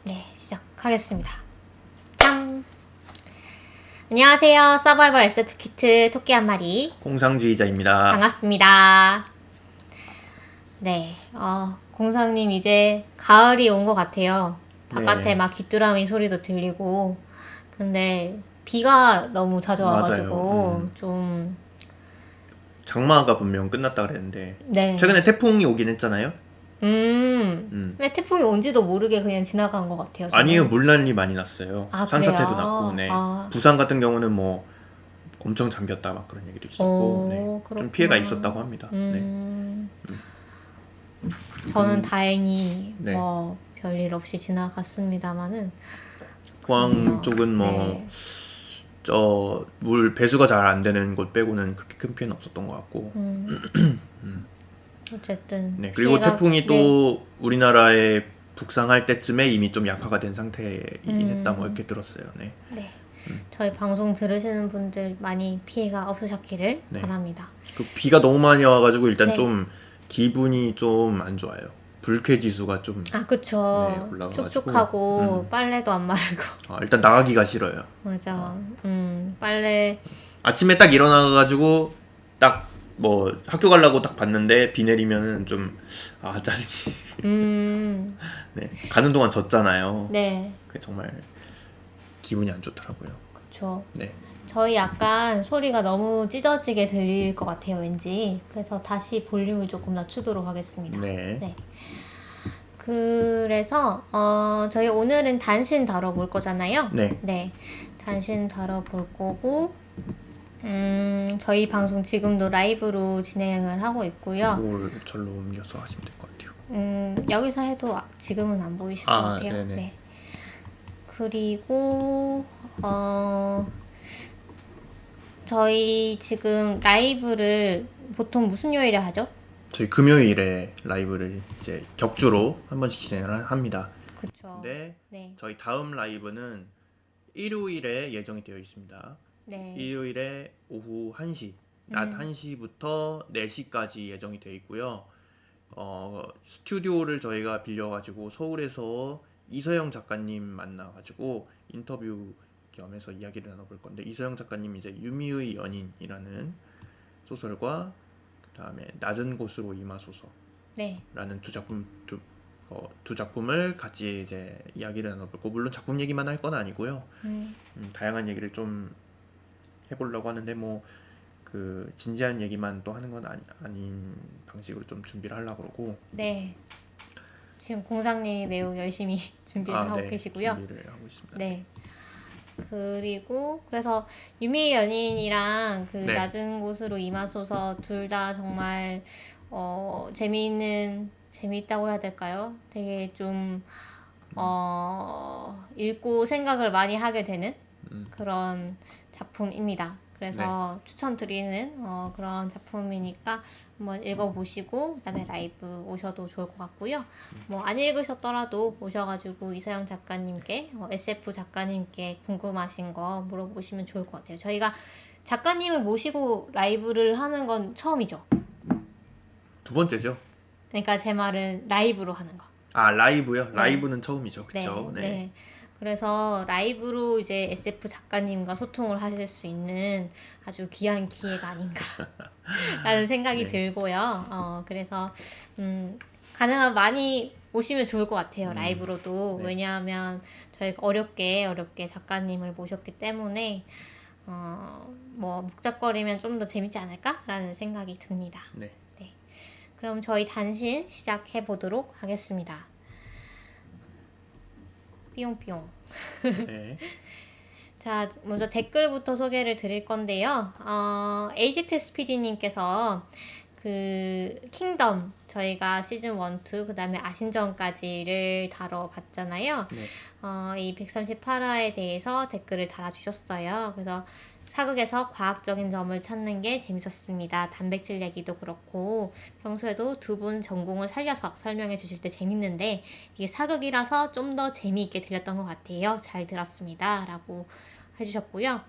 네, 시작하겠습니다. 짠! 안녕하세요. 서바이벌 SF 키트 토끼 한 마리 공상주의자입니다. 반갑습니다. 네, 공상님 이제 가을이 온 것 같아요. 바깥에 네. 막 귀뚜라미 소리도 들리고 근데 비가 너무 자주 와가지고 맞아요. 좀 장마가 분명 끝났다 그랬는데 네. 최근에 태풍이 오긴 했잖아요. 근데 태풍이 온지도 모르게 그냥 지나간 것 같아요. 저는. 아니요, 물난리 많이 났어요. 아, 산사태도 그래요? 났고, 네. 아. 부산 같은 경우는 뭐 엄청 잠겼다 막 그런 얘기도 있었고, 네. 좀 그렇구나. 피해가 있었다고 합니다. 네. 저는 다행히 네. 뭐 별일 없이 지나갔습니다만은 포항 그렇네요. 쪽은 뭐 네. 저 물 배수가 잘 안 되는 곳 빼고는 그렇게 큰 피해는 없었던 것 같고. 어쨌든 네. 그리고 피해가- 태풍이 네. 또 우리나라에 북상할 때쯤에 이미 좀 약화가 된 상태이긴 했다 뭐 이렇게 들었어요. 네. 네. 저희 방송 들으시는 분들 많이 피해가 없으셨기를 네. 바랍니다. 그 비가 너무 많이 와가지고 일단 네. 좀 기분이 좀 안 좋아요. 불쾌 지수가 좀 아, 그쵸. 네, 올라가가지고. 축축하고 빨래도 안 마르고 일단 나가기가 싫어요. 맞아. 빨래 아침에 딱 일어나가지고 딱 뭐 학교 가려고 딱 봤는데 비 내리면은 좀 짜증이. 네, 가는 동안 졌잖아요. 네. 그게 정말 기분이 안 좋더라고요. 그쵸. 네. 저희 약간 소리가 너무 찢어지게 들릴 것 같아요, 왠지. 그래서 다시 볼륨을 조금 낮추도록 하겠습니다. 네. 네. 그래서 저희 오늘은 단신 다뤄볼 거잖아요. 네. 네. 단신 다뤄볼 거고 저희 방송 지금도 라이브로 진행을 하고 있고요. 뭘 절로 옮겨서 하시면 될 것 같아요. 여기서 해도 지금은 안 보이실 것 같아요. 네네. 네. 그리고 저희 지금 라이브를 보통 무슨 요일에 하죠? 저희 금요일에 라이브를 이제 격주로 한 번씩 진행을 합니다. 그쵸. 근데 네. 저희 다음 라이브는 일요일에 예정이 되어 있습니다. 네. 일요일에 오후 1시, 낮 1시부터 4시까지 예정이 되어 있고요. 스튜디오를 저희가 빌려가지고 서울에서 이서영 작가님 만나가지고 인터뷰 겸해서 이야기를 나눠볼 건데, 이서영 작가님 이제 유미의 연인이라는 소설과 그 다음에 낮은 곳으로 임하소서라는 네. 두 작품을 같이 이제 이야기를 나눠볼고, 물론 작품 얘기만 할 건 아니고요. 다양한 얘기를 좀 해보려고 하는데 뭐 그 진지한 얘기만 또 하는 건 아닌 방식으로 좀 준비를 하려고 그러고. 네. 지금 공상님이 매우 열심히 준비를 하고 네, 계시고요. 준비를 하고 있습니다. 네. 그리고 그래서 유미의 연인이랑 그 네. 낮은 곳으로 임하소서 둘 다 정말 재미있다고 해야 될까요? 되게 좀 읽고 생각을 많이 하게 되는 그런 작품입니다. 그래서 추천드리는 그런 작품이니까 한번 읽어보시고 그다음에 라이브 오셔도 좋을 것 같고요. 뭐 안 읽으셨더라도 오셔가지고 이서영 작가님께 SF 작가님께 궁금하신 거 물어보시면 좋을 것 같아요. 저희가 작가님을 모시고 라이브를 하는 건 처음이죠. 두 번째죠. 그러니까 제 말은 라이브로 하는 거. 라이브요? 라이브는 처음이죠. 그쵸? 네. 네. 그래서 라이브로 이제 SF 작가님과 소통을 하실 수 있는 아주 귀한 기회가 아닌가 라는 생각이 네. 들고요. 그래서 가능하면 많이 오시면 좋을 것 같아요. 라이브로도. 네. 왜냐하면 저희가 어렵게 작가님을 모셨기 때문에 뭐 묵작거리면 좀 더 재밌지 않을까라는 생각이 듭니다. 네. 네. 그럼 저희 단신 시작해 보도록 하겠습니다. 삐용삐용. 네. 자, 먼저 댓글부터 소개를 드릴 건데요. 에이지트 스피디님께서 그 킹덤 저희가 시즌 1, 2 그 다음에 아신전까지를 다뤄봤잖아요. 네. 이 138화에 대해서 댓글을 달아주셨어요. 그래서 사극에서 과학적인 점을 찾는 게 재밌었습니다. 단백질 얘기도 그렇고 평소에도 두 분 전공을 살려서 설명해 주실 때 재밌는데 이게 사극이라서 좀 더 재미있게 들렸던 것 같아요. 잘 들었습니다. 라고 해주셨고요.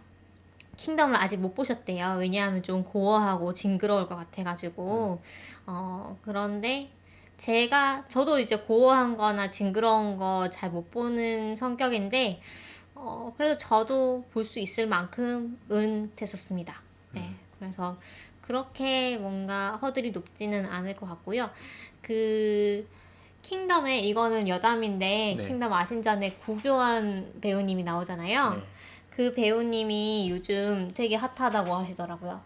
킹덤을 아직 못 보셨대요. 왜냐하면 좀 고어하고 징그러울 것 같아가지고 그런데 저도 이제 고어한 거나 징그러운 거 잘 못 보는 성격인데, 그래도 저도 볼 수 있을 만큼은 됐었습니다. 네. 그래서 그렇게 뭔가 허들이 높지는 않을 것 같고요. 그, 킹덤에 이거는 여담인데, 네. 킹덤 아신전에 구교환 배우님이 나오잖아요. 네. 그 배우님이 요즘 되게 핫하다고 하시더라고요.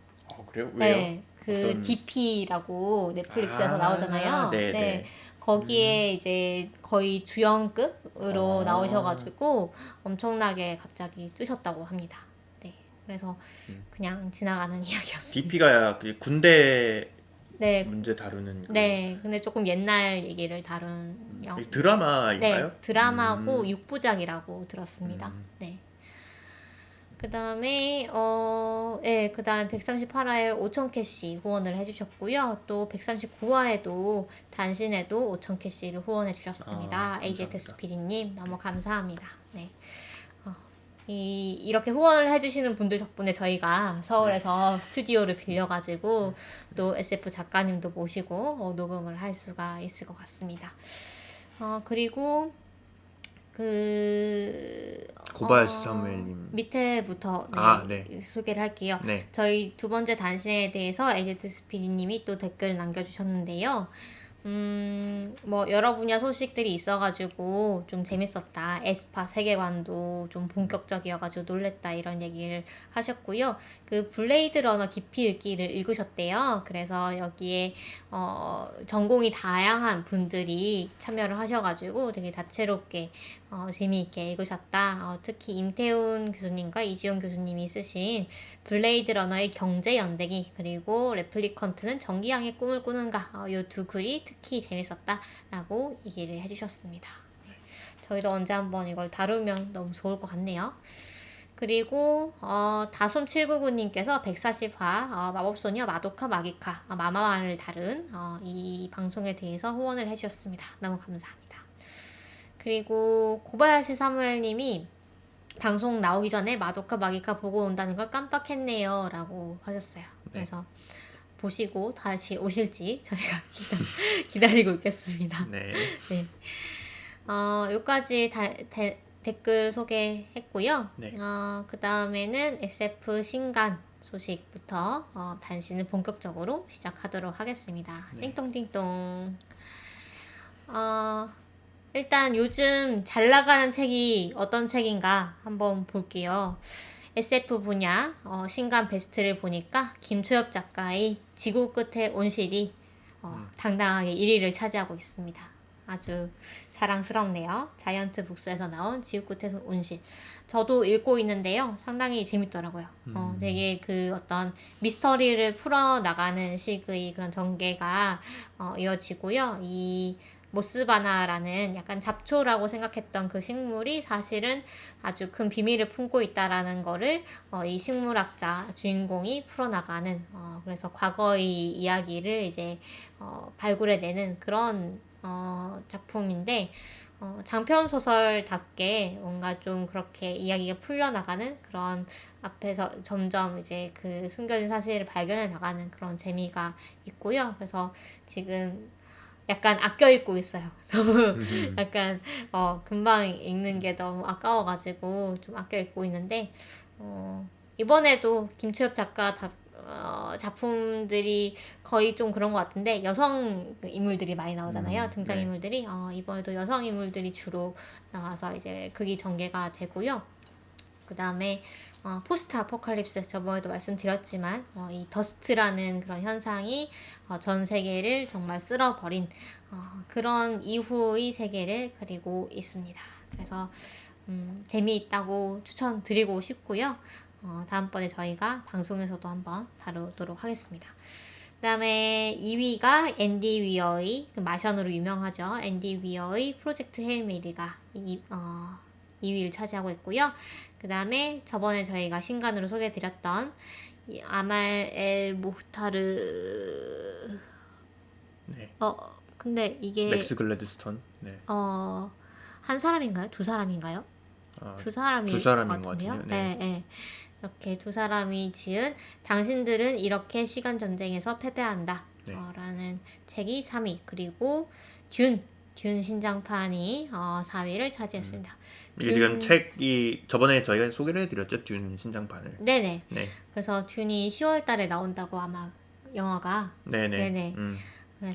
그래요? 왜요? 네, 그 어떤- DP라고 넷플릭스에서 나오잖아요. 네, 네, 네. 거기에 이제 거의 주연급으로 아. 나오셔가지고 엄청나게 갑자기 뜨셨다고 합니다. 네, 그래서 그냥 지나가는 이야기였습니다. DP가 그 군대 네, 문제 다루는 그 네, 근데 조금 옛날 얘기를 다룬 드라마인가요? 네, 드라마고 6부작이라고 들었습니다. 네. 그 다음에, 네, 그 다음 138화에 5,000캐시 후원을 해주셨고요. 또 139화에도, 단신에도 5,000캐시를 후원해 주셨습니다. AJ 감사합니다. 스피릿님, 너무 감사합니다. 네. 이렇게 후원을 해주시는 분들 덕분에 저희가 서울에서 스튜디오를 빌려가지고 또 SF 작가님도 모시고 녹음을 할 수가 있을 것 같습니다. 그리고 고바야시 사무엘님. 밑에부터 소개를 할게요. 네. 저희 두 번째 단신에 대해서 에이제트 스피릿님이 또 댓글 남겨주셨는데요. 뭐 여러 분야 소식들이 있어가지고 좀 재밌었다. 에스파 세계관도 좀 본격적이어가지고 놀랬다 이런 얘기를 하셨고요. 그 블레이드 러너 깊이 읽기를 읽으셨대요. 그래서 여기에 전공이 다양한 분들이 참여를 하셔가지고 되게 다채롭게 재미있게 읽으셨다. 특히 임태훈 교수님과 이지용 교수님이 쓰신 블레이드 러너의 경제 연대기 그리고 레플리컨트는 전기양의 꿈을 꾸는가 이 두 글이 특히 재밌었다라고 얘기를 해주셨습니다. 저희도 언제 한번 이걸 다루면 너무 좋을 것 같네요. 그리고 다솜799님께서 140화 마법소녀 마도카 마기카 마마만을 다룬 이 방송에 대해서 후원을 해주셨습니다. 너무 감사합니다. 그리고 고바야시 사무엘님이 방송 나오기 전에 마도카 마기카 보고 온다는 걸 깜빡했네요 라고 하셨어요. 그래서 보시고 다시 오실지 저희가 기다리고 있겠습니다. 네. 네. 여기까지 댓글 소개했고요. 네. 그 다음에는 SF 신간 소식부터 단신을 본격적으로 시작하도록 하겠습니다. 네. 띵동띵동. 일단 요즘 잘 나가는 책이 어떤 책인가 한번 볼게요. SF 분야 신간 베스트를 보니까 김초엽 작가의 지구 끝의 온실이 당당하게 1위를 차지하고 있습니다. 아주 자랑스럽네요. 자이언트 북스에서 나온 지구 끝의 온실. 저도 읽고 있는데요. 상당히 재밌더라고요. 되게 그 어떤 미스터리를 풀어나가는 식의 그런 전개가 이어지고요. 이 모스바나라는 약간 잡초라고 생각했던 그 식물이 사실은 아주 큰 비밀을 품고 있다라는 거를 이 식물학자 주인공이 풀어나가는 그래서 과거의 이야기를 이제 발굴해내는 그런 작품인데 장편 소설답게 뭔가 좀 그렇게 이야기가 풀려나가는 그런 앞에서 점점 이제 그 숨겨진 사실을 발견해 나가는 그런 재미가 있고요. 그래서 지금 약간 아껴 읽고 있어요. 너무 약간 금방 읽는 게 너무 아까워가지고 좀 아껴 읽고 있는데 이번에도 김초엽 작가 작품들이 거의 좀 그런 것 같은데 여성 인물들이 많이 나오잖아요. 등장인물들이 이번에도 여성 인물들이 주로 나와서 이제 극이 전개가 되고요. 그 다음에 포스트 아포칼립스 저번에도 말씀드렸지만 이 더스트라는 그런 현상이 전 세계를 정말 쓸어버린 그런 이후의 세계를 그리고 있습니다. 그래서 재미있다고 추천드리고 싶고요. 다음번에 저희가 방송에서도 한번 다루도록 하겠습니다. 그 다음에 2위가 앤디 위어의 마션으로 유명하죠. 앤디 위어의 프로젝트 헤일 메리가 2위를 차지하고 있고요. 그 다음에 저번에 저희가 신간으로 소개해드렸던 아말 엘 모흐타르 네. 근데 이게 맥스 글래드스턴. 네. 한 사람인가요? 두 사람인가요? 두 사람인 것 같은데요. 네. 네. 이렇게 두 사람이 지은 당신들은 이렇게 시간 전쟁에서 패배한다 네. 라는 책이 3위, 그리고 듄 신장판이 4위를 차지했습니다. 이게 지금 책이 저번에 저희가 소개를 해드렸죠, 듄 신장판을. 네네. 네, 그래서 듄이 10월 달에 나온다고 아마 영화가. 네네. 네네.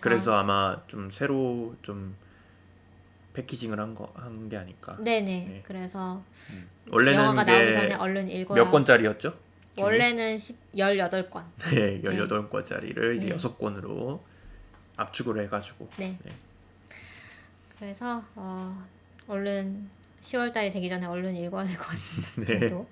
그래서 아마 좀 새로 좀 패키징을 한 게 아닐까. 네네. 네. 그래서 원래는 영화가 나오기 이게 전에 얼른 읽어야. 몇 권짜리였죠? 듄이? 원래는 18권. 네, 18권짜리를 이제 네. 6권으로 압축을 해가지고. 네. 네. 그래서 얼른 10월 달이 되기 전에 얼른 읽어야 될 것 같습니다. 네. 저도.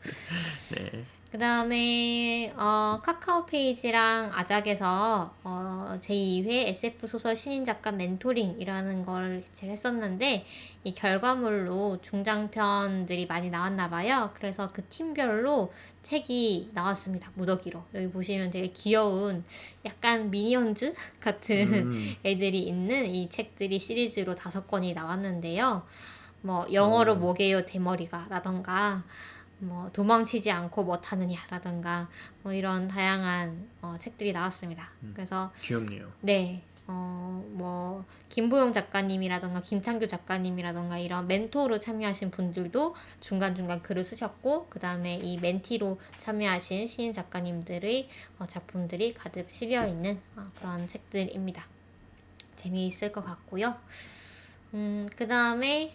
네. 그 다음에 카카오 페이지랑 아작에서 제2회 SF 소설 신인 작가 멘토링이라는 걸 개최를 했었는데, 이 결과물로 중장편들이 많이 나왔나 봐요. 그래서 그 팀별로 책이 나왔습니다. 무더기로. 여기 보시면 되게 귀여운 약간 미니언즈 같은 애들이 있는 이 책들이 시리즈로 5권이 나왔는데요. 뭐 영어로 뭐게요 대머리가 라던가, 뭐 도망치지 않고 못하느냐라든가, 뭐 이런 다양한 책들이 나왔습니다. 그래서 귀엽네요. 네, 뭐 김보영 작가님이라던가 김창규 작가님이라던가 이런 멘토로 참여하신 분들도 중간중간 글을 쓰셨고, 그 다음에 이 멘티로 참여하신 신인 작가님들의 작품들이 가득 실려 있는 그런 책들입니다. 재미있을 것 같고요. 그 다음에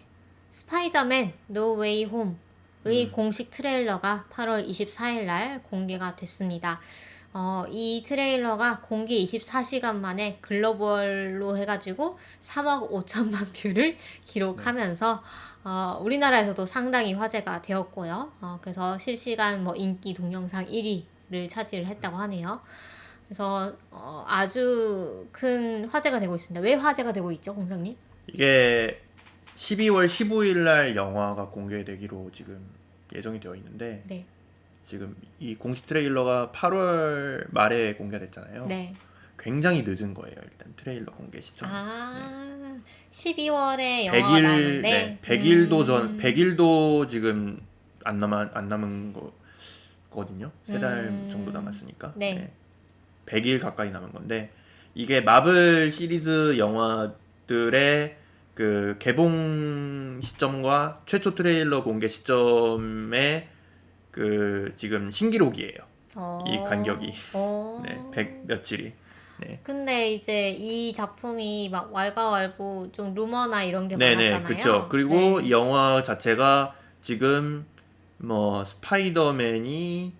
스파이더맨 노 웨이 홈의 공식 트레일러가 8월 24일 날 공개가 됐습니다. 이 트레일러가 공개 24시간 만에 글로벌로 해가지고 3억 5천만 뷰를 기록하면서 우리나라에서도 상당히 화제가 되었고요. 그래서 실시간 뭐 인기 동영상 1위를 차지를 했다고 하네요. 그래서 아주 큰 화제가 되고 있습니다. 왜 화제가 되고 있죠, 공상님? 이게 12월 15일 날 영화가 공개되기로 지금 예정이 되어 있는데, 네. 지금 이 공식 트레일러가 8월 말에 공개됐잖아요. 네. 굉장히 늦은 거예요, 일단 트레일러 공개 시점. 12월에 영화가 나오는데 100일도 지금 안 남은 거거든요. 3달 정도 남았으니까. 네. 100일 가까이 남은 건데, 이게 마블 시리즈 영화들의 그 개봉 시점과 최초 트레일러 공개 시점의 그 지금 신기록이에요. 이 간격이. 네, 100 며칠이. 네. 근데 이제 이 작품이 막 왈가왈부 좀 루머나 이런 게 네네, 많았잖아요. 그쵸. 그리고 이 영화 자체가 지금 뭐 스파이더맨이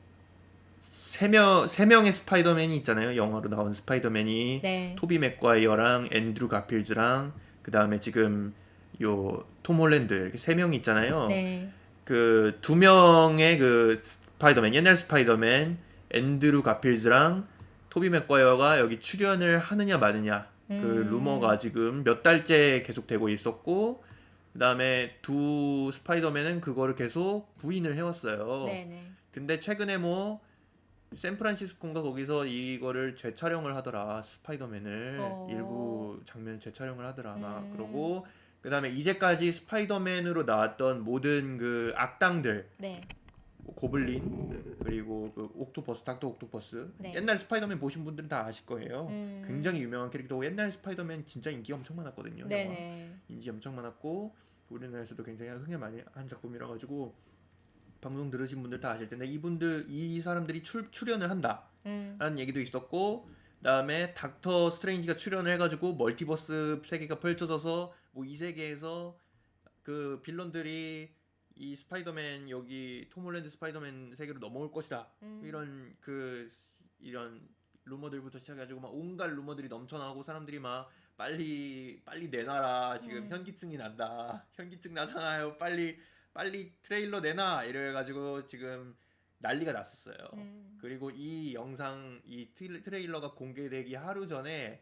세 명의 스파이더맨이 있잖아요. 영화로 나온 스파이더맨이 네. 토비 맥과이어랑 앤드루 가필드랑 그 다음에 지금 요 톰 홀랜드 이렇게 3명이 있잖아요. 네. 그 2명의 그 스파이더맨, 옛날 스파이더맨 앤드루 가필드랑 토비 맥과이어가 여기 출연을 하느냐 마느냐 그 루머가 지금 몇 달째 계속되고 있었고, 그 다음에 두 스파이더맨은 그거를 계속 부인을 해왔어요. 네네. 근데 최근에 뭐 샌프란시스코인가 거기서 이거를 재촬영을 하더라. 스파이더맨을 일부 장면 재촬영을 하더라 막 그러고, 그 다음에 이제까지 스파이더맨으로 나왔던 모든 그 악당들, 네. 고블린 그리고 그 옥토퍼스, 닥터 옥토퍼스, 네. 옛날 스파이더맨 보신 분들은 다 아실 거예요. 굉장히 유명한 캐릭터고, 옛날 스파이더맨 진짜 인기 엄청 많았거든요. 네네. 인기 엄청 많았고 우리나라에서도 굉장히 흥행 많이 한 작품이라 가지고 방송 들으신 분들 다 아실 텐데, 이 사람들이 출연을 한다라는 얘기도 있었고, 그다음에 닥터 스트레인지가 출연을 해가지고 멀티버스 세계가 펼쳐져서 뭐 이 세계에서 그 빌런들이 이 스파이더맨, 여기 톰 홀랜드 스파이더맨 세계로 넘어올 것이다, 이런 루머들부터 시작해가지고 막 온갖 루머들이 넘쳐나고, 사람들이 막 빨리 내놔라, 지금 현기증이 난다, 현기증 나잖아요, 빨리 트레일러 내놔, 이래가지고 지금 난리가 났었어요. 그리고 이 영상, 이 트레일러가 공개되기 하루 전에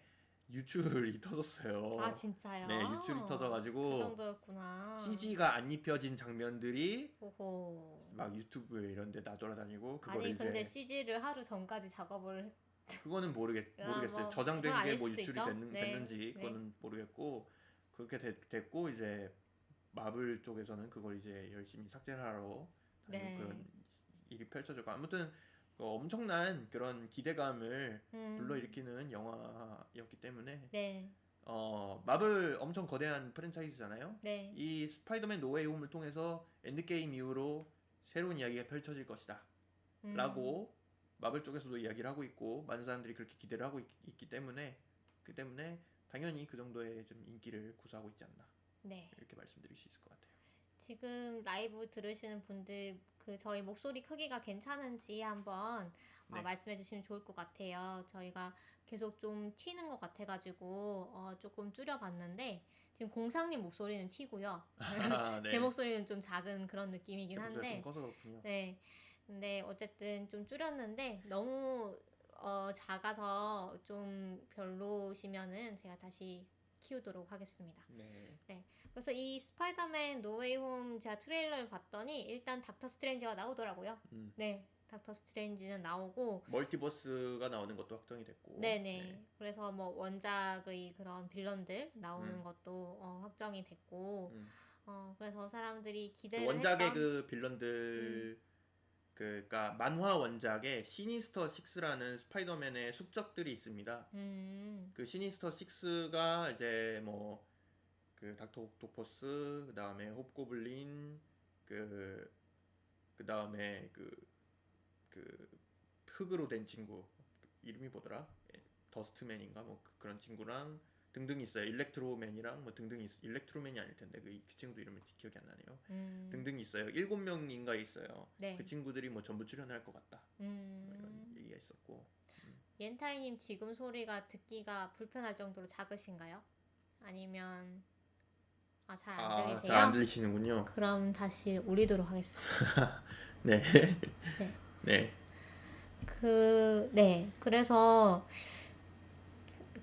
유출이 터졌어요. 아, 진짜요? 네, 유출이 터져가지고 그 정도였구나. CG가 안 입혀진 장면들이 오호. 막 유튜브 이런 데 나돌아다니고, 그거를 아니 이제 근데 CG를 하루 전까지 작업을 그거는 모르겠어요. 뭐 저장된 그건 게 아닐 뭐 수도 유출이 있죠. 됐는지 네. 그거는 모르겠고, 그렇게 됐고, 이제 마블 쪽에서는 그걸 이제 열심히 삭제를 하러 네. 그런 일이 펼쳐졌고, 아무튼 엄청난 그런 기대감을 음. 불러일으키는 영화였기 때문에 네. 마블 엄청 거대한 프랜차이즈잖아요. 네. 이 스파이더맨 노웨이 홈을 통해서 엔드게임 이후로 새로운 이야기가 펼쳐질 것이다 라고 마블 쪽에서도 이야기를 하고 있고 많은 사람들이 그렇게 기대를 하고 있기 때문에 당연히 그 정도의 좀 인기를 구사하고 있지 않나 네. 이렇게 말씀드릴 수 있을 것 같아요. 지금 라이브 들으시는 분들 저희 목소리 크기가 괜찮은지 한번 네. 말씀해 주시면 좋을 것 같아요. 저희가 계속 좀 튀는 것 같아가지고 조금 줄여봤는데 지금 공상님 목소리는 튀고요. 네. 제 목소리는 좀 작은 그런 느낌이긴 제 목소리가 좀 한데 커서 그렇군요. 네. 근데 어쨌든 좀 줄였는데 너무 작아서 좀 별로시면은 제가 다시 키우도록 하겠습니다. 네. 그래서 이 스파이더맨 노웨이 홈 제가 트레일러를 봤더니 일단 닥터 스트레인지가 나오더라고요. 네. 닥터 스트레인지는 나오고 멀티버스가 나오는 것도 확정이 됐고. 네네. 네. 그래서 뭐 원작의 그런 빌런들 나오는 것도 확정이 됐고 그래서 사람들이 기대를 원작의 했던 그 빌런들 그러니까 만화 원작에 시니스터 6라는 스파이더맨의 숙적들이 있습니다. 그 시니스터 6가 이제 뭐 그 닥터 옥토퍼스, 그다음에 홉고블린, 그다음에 그 흙으로 된 친구 이름이 뭐더라? 더스트맨인가 뭐 그런 친구랑 등등 있어요. 일렉트로맨이랑 뭐 등등 일렉트로맨이 아닐 텐데 그 친구 이름이 기억이 안 나네요. 등등 있어요. 7명인가 있어요. 네. 그 친구들이 뭐 전부 출연할 것 같다. 뭐 이런 얘기가 있었고. 옌타이님 지금 소리가 듣기가 불편할 정도로 작으신가요? 아니면 잘 안 들리세요? 잘 안 들리시는군요. 그럼 다시 올리도록 하겠습니다. 네. 네. 그래서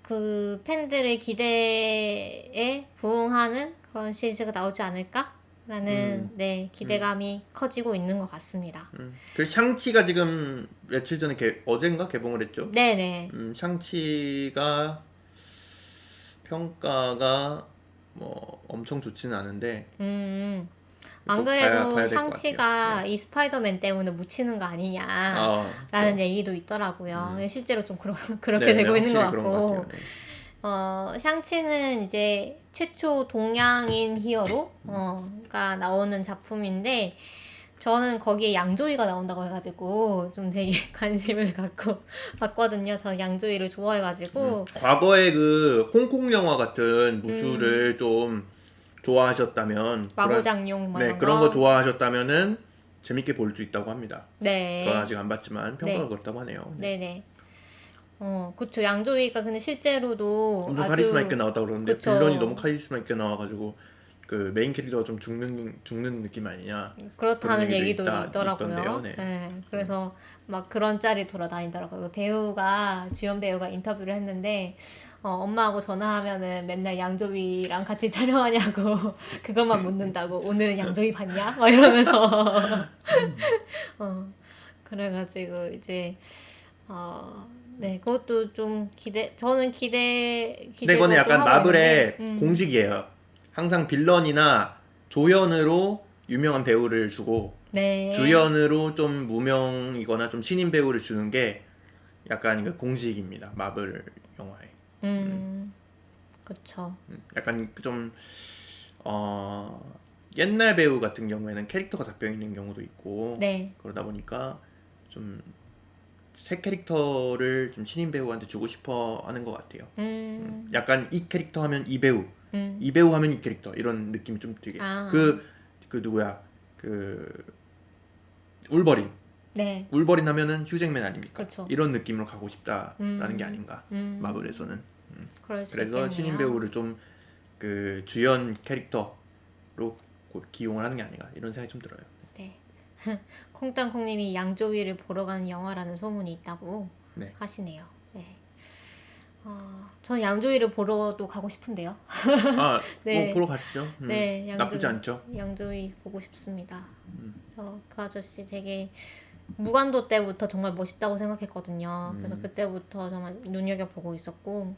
그 팬들의 기대에 부응하는 그런 시리즈가 나오지 않을까라는 기대감이 커지고 있는 것 같습니다. 그 샹치가 지금 며칠 전에 어젠가 개봉을 했죠? 네네. 샹치가 평가가 뭐 엄청 좋지는 않은데 안 그래도 봐야 될것 샹치가 같아요. 이 스파이더맨 때문에 묻히는 거 아니냐라는 그렇죠. 얘기도 있더라고요. 실제로 좀 그렇게 되고 있는 것 확실히 그런 것 같고. 같아요. 샹치는 이제 최초 동양인 히어로가 나오는 작품인데 저는 거기에 양조위가 나온다고 해가지고 좀 되게 관심을 갖고 봤거든요. 저는 양조위를 좋아해가지고 과거에 그 홍콩 영화 같은 무술을 좀 좋아하셨다면 마호장용 그런 거 좋아하셨다면은 재밌게 볼 수 있다고 합니다. 네. 저는 아직 안 봤지만 평가가 그렇다고 하네요. 네네. 그쵸. 양조위가 근데 실제로도 엄청 아주 카리스마 있게 나왔다고 그러는데 그쵸. 빌런이 너무 카리스마 있게 나와가지고 그 메인 캐릭터가 좀 죽는 느낌 아니냐 그렇다는 그런 얘기도 있던데요. 있더라고요. 네. 그래서 막 그런 짤이 돌아다니더라고요. 주연 배우가 인터뷰를 했는데 엄마하고 전화하면은 맨날 양조위랑 같이 촬영하냐고 그것만 묻는다고 오늘은 양조위 봤냐? 막 이러면서 그래가지고 이제 네, 그것도 좀 저는 근데 기대도 이거는 약간 하고 마블의 있는데, 공식이에요. 항상 빌런이나 조연으로 유명한 배우를 주고 네. 주연으로 좀 무명이거나 좀 신인 배우를 주는 게 약간 그 공식입니다. 마블 영화에. 그쵸. 약간 좀 옛날 배우 같은 경우에는 캐릭터가 잡혀 있는 경우도 있고 네. 그러다 보니까 좀 새 캐릭터를 좀 신인 배우한테 주고 싶어 하는 것 같아요. 약간 이 캐릭터 하면 이 배우, 이 배우 하면 이 캐릭터 이런 느낌이 좀 들게. 그 누구야? 그 울버린. 네. 울버린 하면은 휴잭맨 아닙니까? 그쵸. 이런 느낌으로 가고 싶다라는 게 아닌가. 마블에서는. 그래서 신인 배우를 좀 그 주연 캐릭터로 기용을 하는 게 아닌가 이런 생각이 좀 들어요. 네. 콩땅콩님이 양조위를 보러 가는 영화라는 소문이 있다고 네. 하시네요. 네. 저는 양조위를 보러도 가고 싶은데요. 뭐 보러 가시죠. 네, 나쁘지 않죠. 양조위 보고 싶습니다. 저 그 아저씨 되게 무간도 때부터 정말 멋있다고 생각했거든요. 그래서 그때부터 정말 눈여겨보고 있었고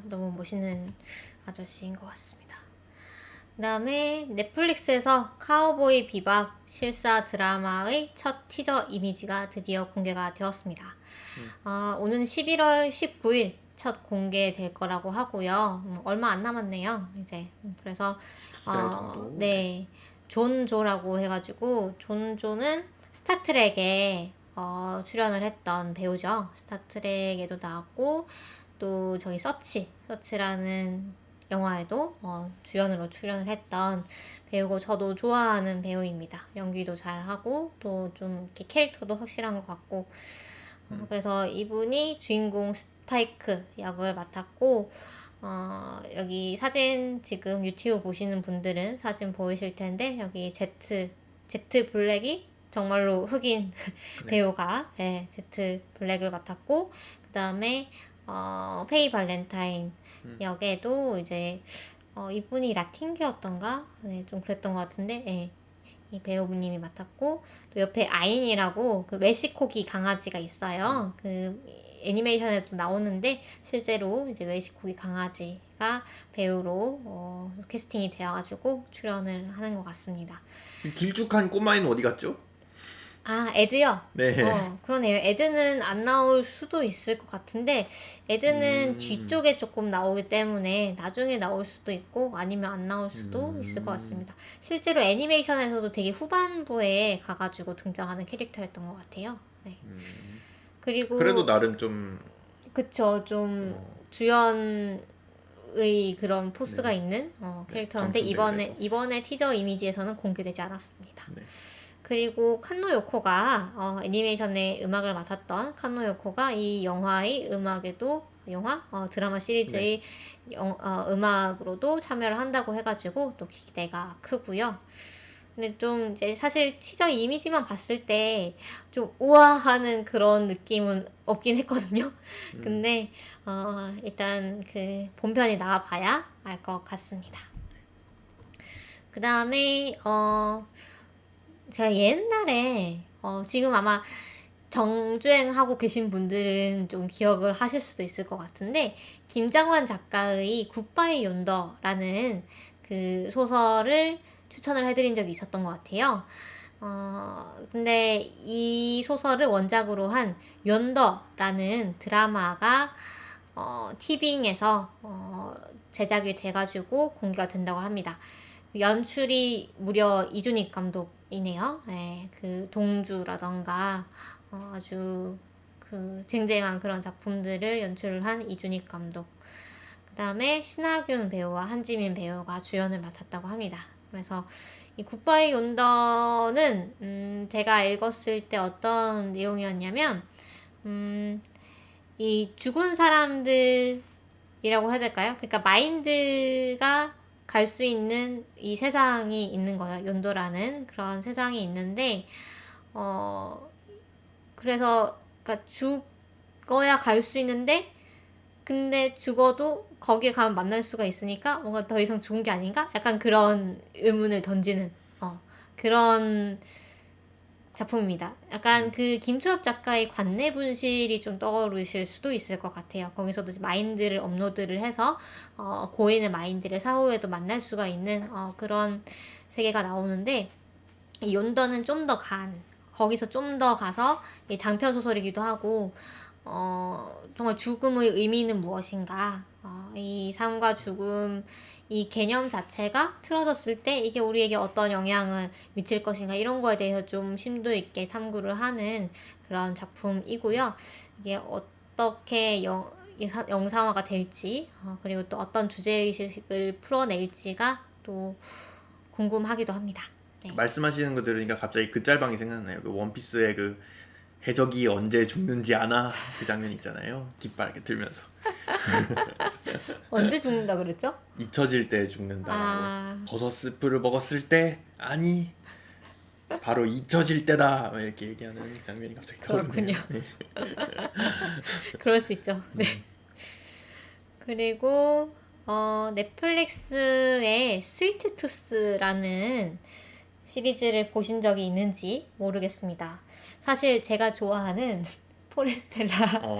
너무 멋있는 아저씨인 것 같습니다. 그다음에 넷플릭스에서 카우보이 비밥 실사 드라마의 첫 티저 이미지가 드디어 공개가 되었습니다. 오는 11월 19일 첫 공개될 거라고 하고요. 얼마 안 남았네요. 이제 그래서 두 달 정도. 네, 존 조라고 해가지고 존 조는 스타트rek에 출연을 했던 배우죠. 스타트rek에도 나왔고 또 저기 서치라는 영화에도 주연으로 출연을 했던 배우고 저도 좋아하는 배우입니다. 연기도 잘하고 또 좀 이렇게 캐릭터도 확실한 것 같고 그래서 이분이 주인공 스파이크 역을 맡았고 여기 사진 지금 유튜브 보시는 분들은 사진 보이실 텐데 여기 제트 블랙이 정말로 흑인 배우가 제트 블랙을 맡았고 그 다음에 페이 발렌타인 역에도 이제 이분이 라틴계였던가 좀 그랬던 것 같은데 이 배우님이 맡았고 또 옆에 아인이라고 그 웰시코기 강아지가 있어요. 그 애니메이션에도 나오는데 실제로 이제 웰시코기 강아지가 배우로 캐스팅이 되어가지고 출연을 하는 것 같습니다. 길쭉한 꼬마애는 어디 갔죠? 에드요? 네. 그러네요. 에드는 안 나올 수도 있을 것 같은데, 에드는 뒤쪽에 조금 나오기 때문에 나중에 나올 수도 있고, 아니면 안 나올 수도 있을 것 같습니다. 실제로 애니메이션에서도 되게 후반부에 가가지고 등장하는 캐릭터였던 것 같아요. 네. 그리고. 그래도 나름 좀. 그쵸. 좀 주연의 그런 포스가 있는 캐릭터인데, 이번에 티저 이미지에서는 공개되지 않았습니다. 네. 그리고 칸노 요코가 애니메이션의 음악을 맡았던 칸노 요코가 이 영화의 음악에도 드라마 시리즈의 음악으로도 참여를 한다고 해가지고 또 기대가 크고요. 근데 좀 이제 사실 티저 이미지만 봤을 때 좀 우아하는 그런 느낌은 없긴 했거든요. 근데 일단 그 본편이 나와봐야 알 것 같습니다. 그 다음에 제가 옛날에 지금 아마 정주행하고 계신 분들은 좀 기억을 하실 수도 있을 것 같은데 김장환 작가의 굿바이 욘더라는 그 소설을 추천을 해드린 적이 있었던 것 같아요. 근데 이 소설을 원작으로 한 욘더라는 드라마가 티빙에서 제작이 돼가지고 공개가 된다고 합니다. 연출이 무려 이준익 감독이네요. 그 동주라던가 아주 그 쟁쟁한 그런 작품들을 연출한 이준익 감독. 그 다음에 신하균 배우와 한지민 배우가 주연을 맡았다고 합니다. 그래서 이 굿바이 욘더는 제가 읽었을 때 어떤 내용이었냐면 이 죽은 사람들이라고 해야 될까요? 그러니까 마인드가 갈 수 있는 이 세상이 있는 거예요. 욘도라는 그런 세상이 있는데 그래서 그러니까 죽어야 갈 수 있는데 근데 죽어도 거기에 가면 만날 수가 있으니까 뭔가 더 이상 죽은 게 아닌가? 약간 그런 의문을 던지는 그런 작품입니다. 약간 그 김초엽 작가의 관내 분실이 좀 떠오르실 수도 있을 것 같아요. 거기서도 마인드를 업로드를 해서 고인의 마인드를 사후에도 만날 수가 있는 그런 세계가 나오는데 이 욘더는 좀 더 거기서 좀 더 가서 장편 소설이기도 하고 정말 죽음의 의미는 무엇인가 이 삶과 죽음 이 개념 자체가 틀어졌을 때 이게 우리에게 어떤 영향을 미칠 것인가 이런 거에 대해서 좀 심도 있게 탐구를 하는 그런 작품이고요. 이게 어떻게 영상화가 될지 그리고 또 어떤 주제의식을 풀어낼지가 또 궁금하기도 합니다. 네. 말씀하시는 거 들으니까 갑자기 그 짤방이 생각나요. 그 원피스의 그 해적이 언제 죽는지 아나 그 장면 있잖아요. 깃발 이렇게 들면서 언제 죽는다 그랬죠? 잊혀질 때 죽는다라고. 버섯 스프를 먹었을 때 아니 바로 잊혀질 때다 이렇게 얘기하는 장면이 갑자기 그렇군요. 네. 그럴 수 있죠. 네. 그리고 넷플릭스의 스위트 투스라는 시리즈를 보신 적이 있는지 모르겠습니다. 사실 제가 좋아하는 포레스텔라의 어.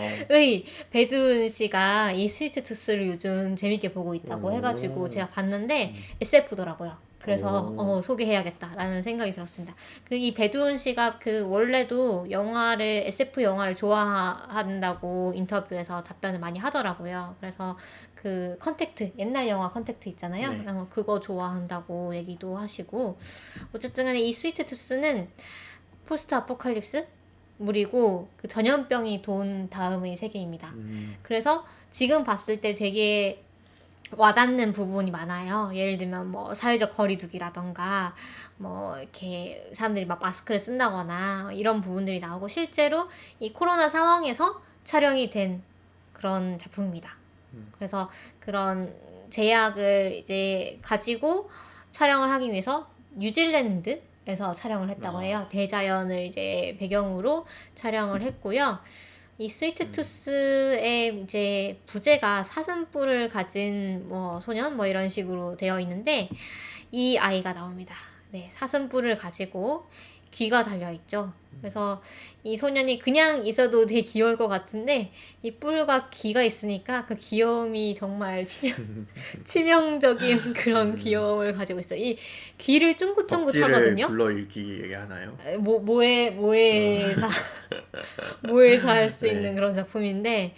배두은 씨가 이 스위트 투스를 요즘 재밌게 보고 있다고 오. 해가지고 제가 봤는데 SF더라고요. 그래서 오. 소개해야겠다라는 생각이 들었습니다. 그 이 배두은 씨가 그 원래도 영화를 SF 영화를 좋아한다고 인터뷰에서 답변을 많이 하더라고요. 그래서 그 컨택트 옛날 영화 컨택트 있잖아요. 네. 그거 좋아한다고 얘기도 하시고 어쨌든 간에 이 스위트 투스는 포스트 아포칼립스 물이고 그 전염병이 돈 다음의 세계입니다. 그래서 지금 봤을 때 되게 와닿는 부분이 많아요. 예를 들면 뭐 사회적 거리두기라던가 뭐 이렇게 사람들이 막 마스크를 쓴다거나 이런 부분들이 나오고 실제로 이 코로나 상황에서 촬영이 된 그런 작품입니다. 그래서 그런 제약을 이제 가지고 촬영을 하기 위해서 뉴질랜드에서 촬영을 했다고 해요. 대자연을 이제 배경으로 촬영을 했고요. 이 스위트 투스의 이제 부제가 사슴뿔을 가진 뭐 소년 뭐 이런 식으로 되어 있는데 이 아이가 나옵니다. 네, 사슴뿔을 가지고 귀가 달려 있죠. 그래서 이 소년이 그냥 있어도 되게 귀여울 것 같은데 이 뿔과 귀가 있으니까 그 귀여움이 정말 치명적인 그런 귀여움을 가지고 있어요. 이 귀를 덕질을 쫑긋쫑긋하거든요. 불러일으키기 얘기하나요? 모에서 할 수 네. 있는 그런 작품인데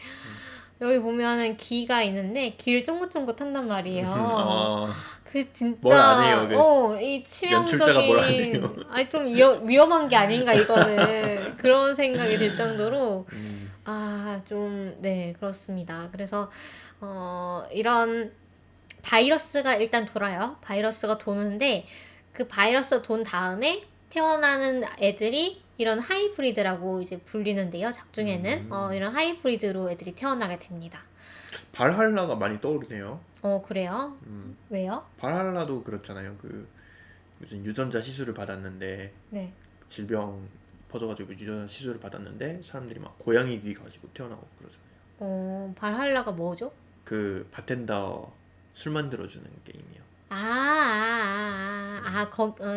여기 보면은 귀가 있는데 귀를 쫑긋쫑긋 한단 말이에요. 그 진짜 뭘 안 해요, 이 연출자가 뭘 안 치명적인 해요. 아니 좀 위험한 게 아닌가 이거는 그런 생각이 들 정도로 좀 네 그렇습니다. 그래서 이런 바이러스가 일단 돌아요. 바이러스가 도는데 그 바이러스 돈 다음에 태어나는 애들이 이런 하이브리드라고 이제 불리는데요. 작중에는 이런 하이브리드로 애들이 태어나게 됩니다. 발할라가 많이 떠오르네요. 그래요? 왜요? 발할라도 그렇잖아요. 그 무슨 유전자 시술을 받았는데 네. 질병 퍼져가지고 유전자 시술을 받았는데 사람들이 막 고양이 귀 가지고 태어나고 그러잖아요. 발할라가 뭐죠? 그 바텐더 술 만들어주는 게임이요.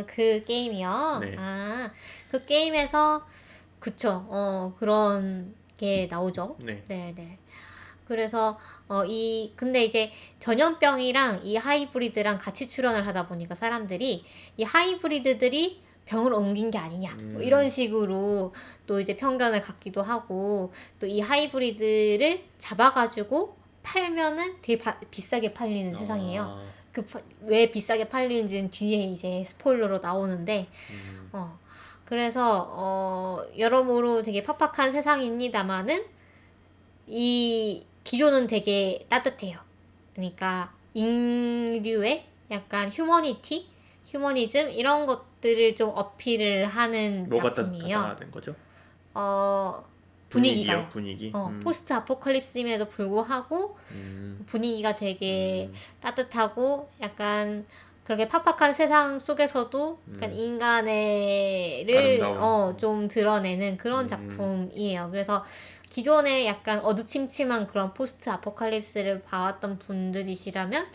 그 게임이요? 네. 그 게임에서, 그쵸, 그런 게 나오죠. 네. 네네. 그래서, 근데 이제 전염병이랑 이 하이브리드랑 같이 출연을 하다 보니까 사람들이 이 하이브리드들이 병을 옮긴 게 아니냐, 뭐 이런 식으로 또 이제 편견을 갖기도 하고, 또 이 하이브리드를 잡아가지고 팔면은 되게 비싸게 팔리는 세상이에요. 왜 비싸게 팔리는지는 뒤에 이제 스포일러로 나오는데, 그래서, 여러모로 되게 팍팍한 세상입니다만은, 이 기조는 되게 따뜻해요. 그러니까, 인류의 약간 휴머니즘, 이런 것들을 좀 어필을 하는 뭐가 작품이에요. 따뜻하다는 거죠? 분위기가요. 분위기. 포스트 아포칼립스임에도 불구하고 분위기가 되게 따뜻하고 약간 그렇게 팍팍한 세상 속에서도 약간 인간의를 아름다운. 좀 드러내는 그런 작품이에요. 그래서 기존에 약간 어두침침한 그런 포스트 아포칼립스를 봐왔던 분들이시라면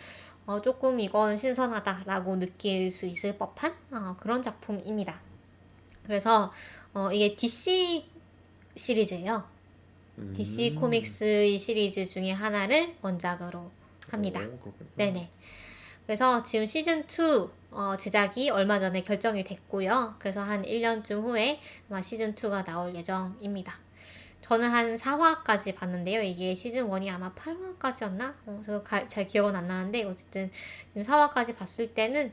조금 이건 신선하다라고 느낄 수 있을 법한 그런 작품입니다. 그래서 이게 DC 시리즈예요. DC 코믹스의 시리즈 중에 하나를 원작으로 합니다. 네네. 그래서 지금 시즌2 제작이 얼마 전에 결정이 됐고요. 그래서 한 1년쯤 후에 아마 시즌2가 나올 예정입니다. 저는 한 4화까지 봤는데요. 이게 시즌1이 아마 8화까지였나? 저도 잘 기억은 안 나는데 어쨌든 지금 4화까지 봤을 때는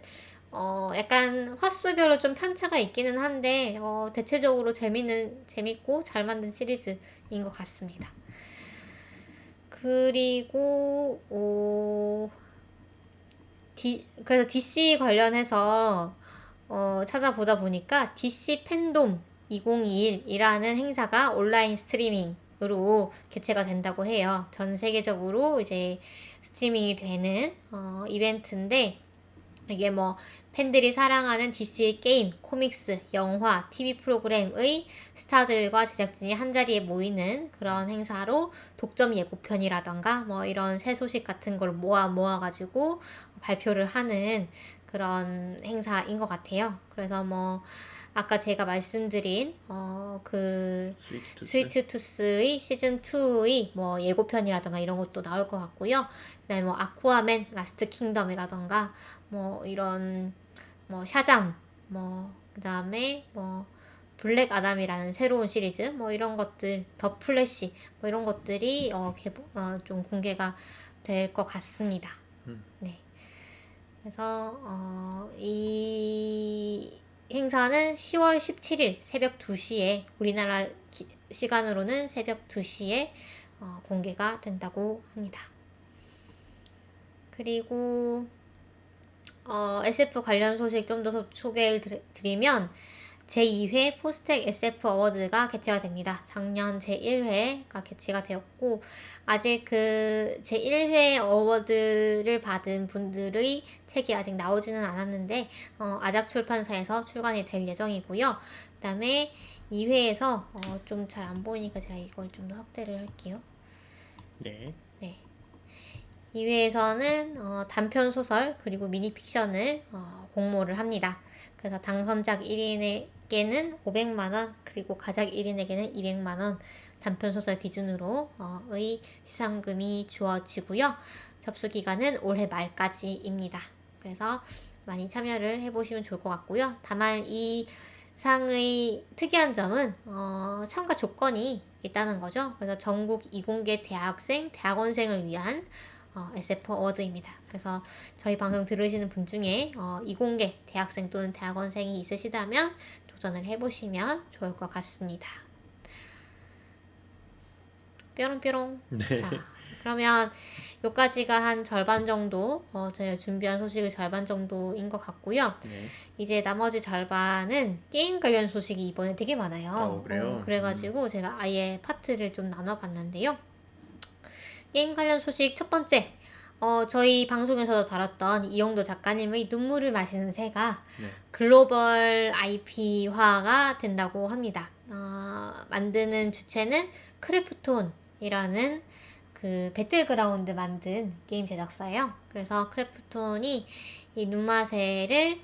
약간 화수별로 좀 편차가 있기는 한데 대체적으로 재밌고 잘 만든 시리즈인 것 같습니다. 그리고 그래서 DC 관련해서 찾아보다 보니까 DC 팬돔 2021이라는 행사가 온라인 스트리밍으로 개최가 된다고 해요. 전 세계적으로 이제 스트리밍이 되는 이벤트인데 이게 뭐 팬들이 사랑하는 DC 게임, 코믹스, 영화, TV 프로그램의 스타들과 제작진이 한자리에 모이는 그런 행사로 독점 예고편이라던가 뭐 이런 새 소식 같은 걸 모아가지고 발표를 하는 그런 행사인 것 같아요. 그래서 뭐 아까 제가 말씀드린 그 스위트 투스. 스위트 투스의 시즌 2의 뭐 예고편이라던가 이런 것도 나올 것 같고요. 그다음에 뭐 아쿠아맨 라스트 킹덤이라던가 뭐 이런 뭐 샤잠 뭐 그다음에 뭐 블랙 아담이라는 새로운 시리즈 뭐 이런 것들 더 플래시 뭐 이런 것들이 좀 공개가 될 것 같습니다. 네. 그래서 이 행사는 10월 17일 새벽 2시에 우리나라 시간으로는 새벽 2시에 공개가 된다고 합니다. 그리고 SF 관련 소식 좀 더 소개를 드리면 제2회 포스텍 SF 어워드가 개최가 됩니다. 작년 제1회가 개최가 되었고 아직 그 제1회 어워드를 받은 분들의 책이 아직 나오지는 않았는데 아작 출판사에서 출간이 될 예정이고요. 그 다음에 2회에서 좀 잘 안 보이니까 제가 이걸 좀 더 확대를 할게요. 네. 네. 2회에서는 단편 소설 그리고 미니 픽션을 공모를 합니다. 그래서 당선작 1인에게는 500만원 그리고 가작 1인에게는 200만원 단편 소설 기준으로의 시상금이 주어지고요. 접수 기간은 올해 말까지입니다. 그래서 많이 참여를 해보시면 좋을 것 같고요. 다만 이 상의 특이한 점은 참가 조건이 있다는 거죠. 그래서 전국 이공계 대학생, 대학원생을 위한 SF 어워드입니다. 그래서 저희 방송 들으시는 분 중에 이공계 대학생 또는 대학원생이 있으시다면 도전을 해보시면 좋을 것 같습니다. 뾰롱뾰롱. 네. 자, 그러면 여기까지가 한 절반 정도 저희가 준비한 소식의 절반 정도인 것 같고요. 네. 이제 나머지 절반은 게임 관련 소식이 이번에 되게 많아요. 그래요? 그래가지고 제가 아예 파트를 좀 나눠봤는데요. 게임 관련 소식 첫 번째, 저희 방송에서도 다뤘던 이영도 작가님의 눈물을 마시는 새가 네. 글로벌 IP화가 된다고 합니다. 만드는 주체는 크래프톤이라는 그 배틀그라운드 만든 게임 제작사예요. 그래서 크래프톤이 이 눈마새를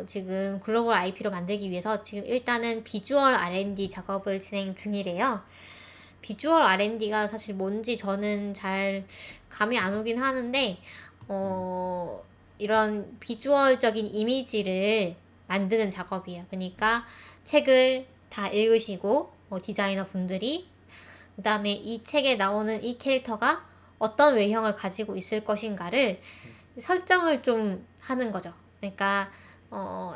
지금 글로벌 IP로 만들기 위해서 지금 일단은 비주얼 R&D 작업을 진행 중이래요. 비주얼 R&D가 사실 뭔지 저는 잘 감이 안 오긴 하는데 이런 비주얼적인 이미지를 만드는 작업이에요. 그러니까 책을 다 읽으시고 디자이너 분들이 그 다음에 이 책에 나오는 이 캐릭터가 어떤 외형을 가지고 있을 것인가를 설정을 좀 하는 거죠. 그러니까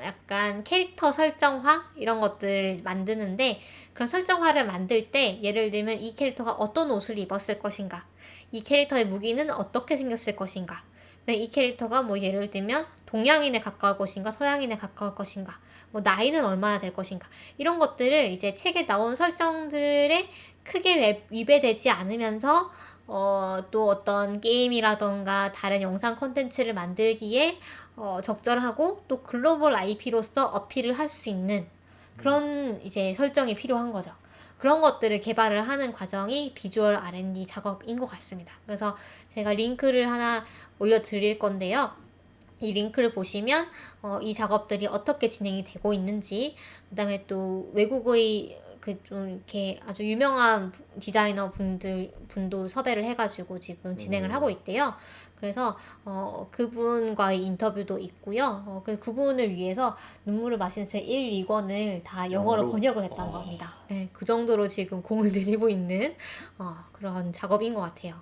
약간 캐릭터 설정화 이런 것들을 만드는데 그런 설정화를 만들 때 예를 들면 이 캐릭터가 어떤 옷을 입었을 것인가, 이 캐릭터의 무기는 어떻게 생겼을 것인가, 이 캐릭터가 뭐 예를 들면 동양인에 가까울 것인가, 서양인에 가까울 것인가, 뭐 나이는 얼마나 될 것인가 이런 것들을 이제 책에 나온 설정들에 크게 위배되지 않으면서 또 어떤 게임이라던가 다른 영상 콘텐츠를 만들기에 적절하고 또 글로벌 IP로서 어필을 할 수 있는 그런 이제 설정이 필요한 거죠. 그런 것들을 개발을 하는 과정이 비주얼 R&D 작업인 것 같습니다. 그래서 제가 링크를 하나 올려드릴 건데요. 이 링크를 보시면 이 작업들이 어떻게 진행이 되고 있는지, 그 다음에 또 외국의 그 좀 이렇게 아주 유명한 디자이너 분도 섭외를 해가지고 지금 진행을 하고 있대요. 그래서 그분과의 인터뷰도 있고요. 그분을 위해서 눈물을 마신 새 1, 2권을 다 영어로 번역을 했다고 합니다. 네, 그 정도로 지금 공을 들이고 있는 그런 작업인 것 같아요.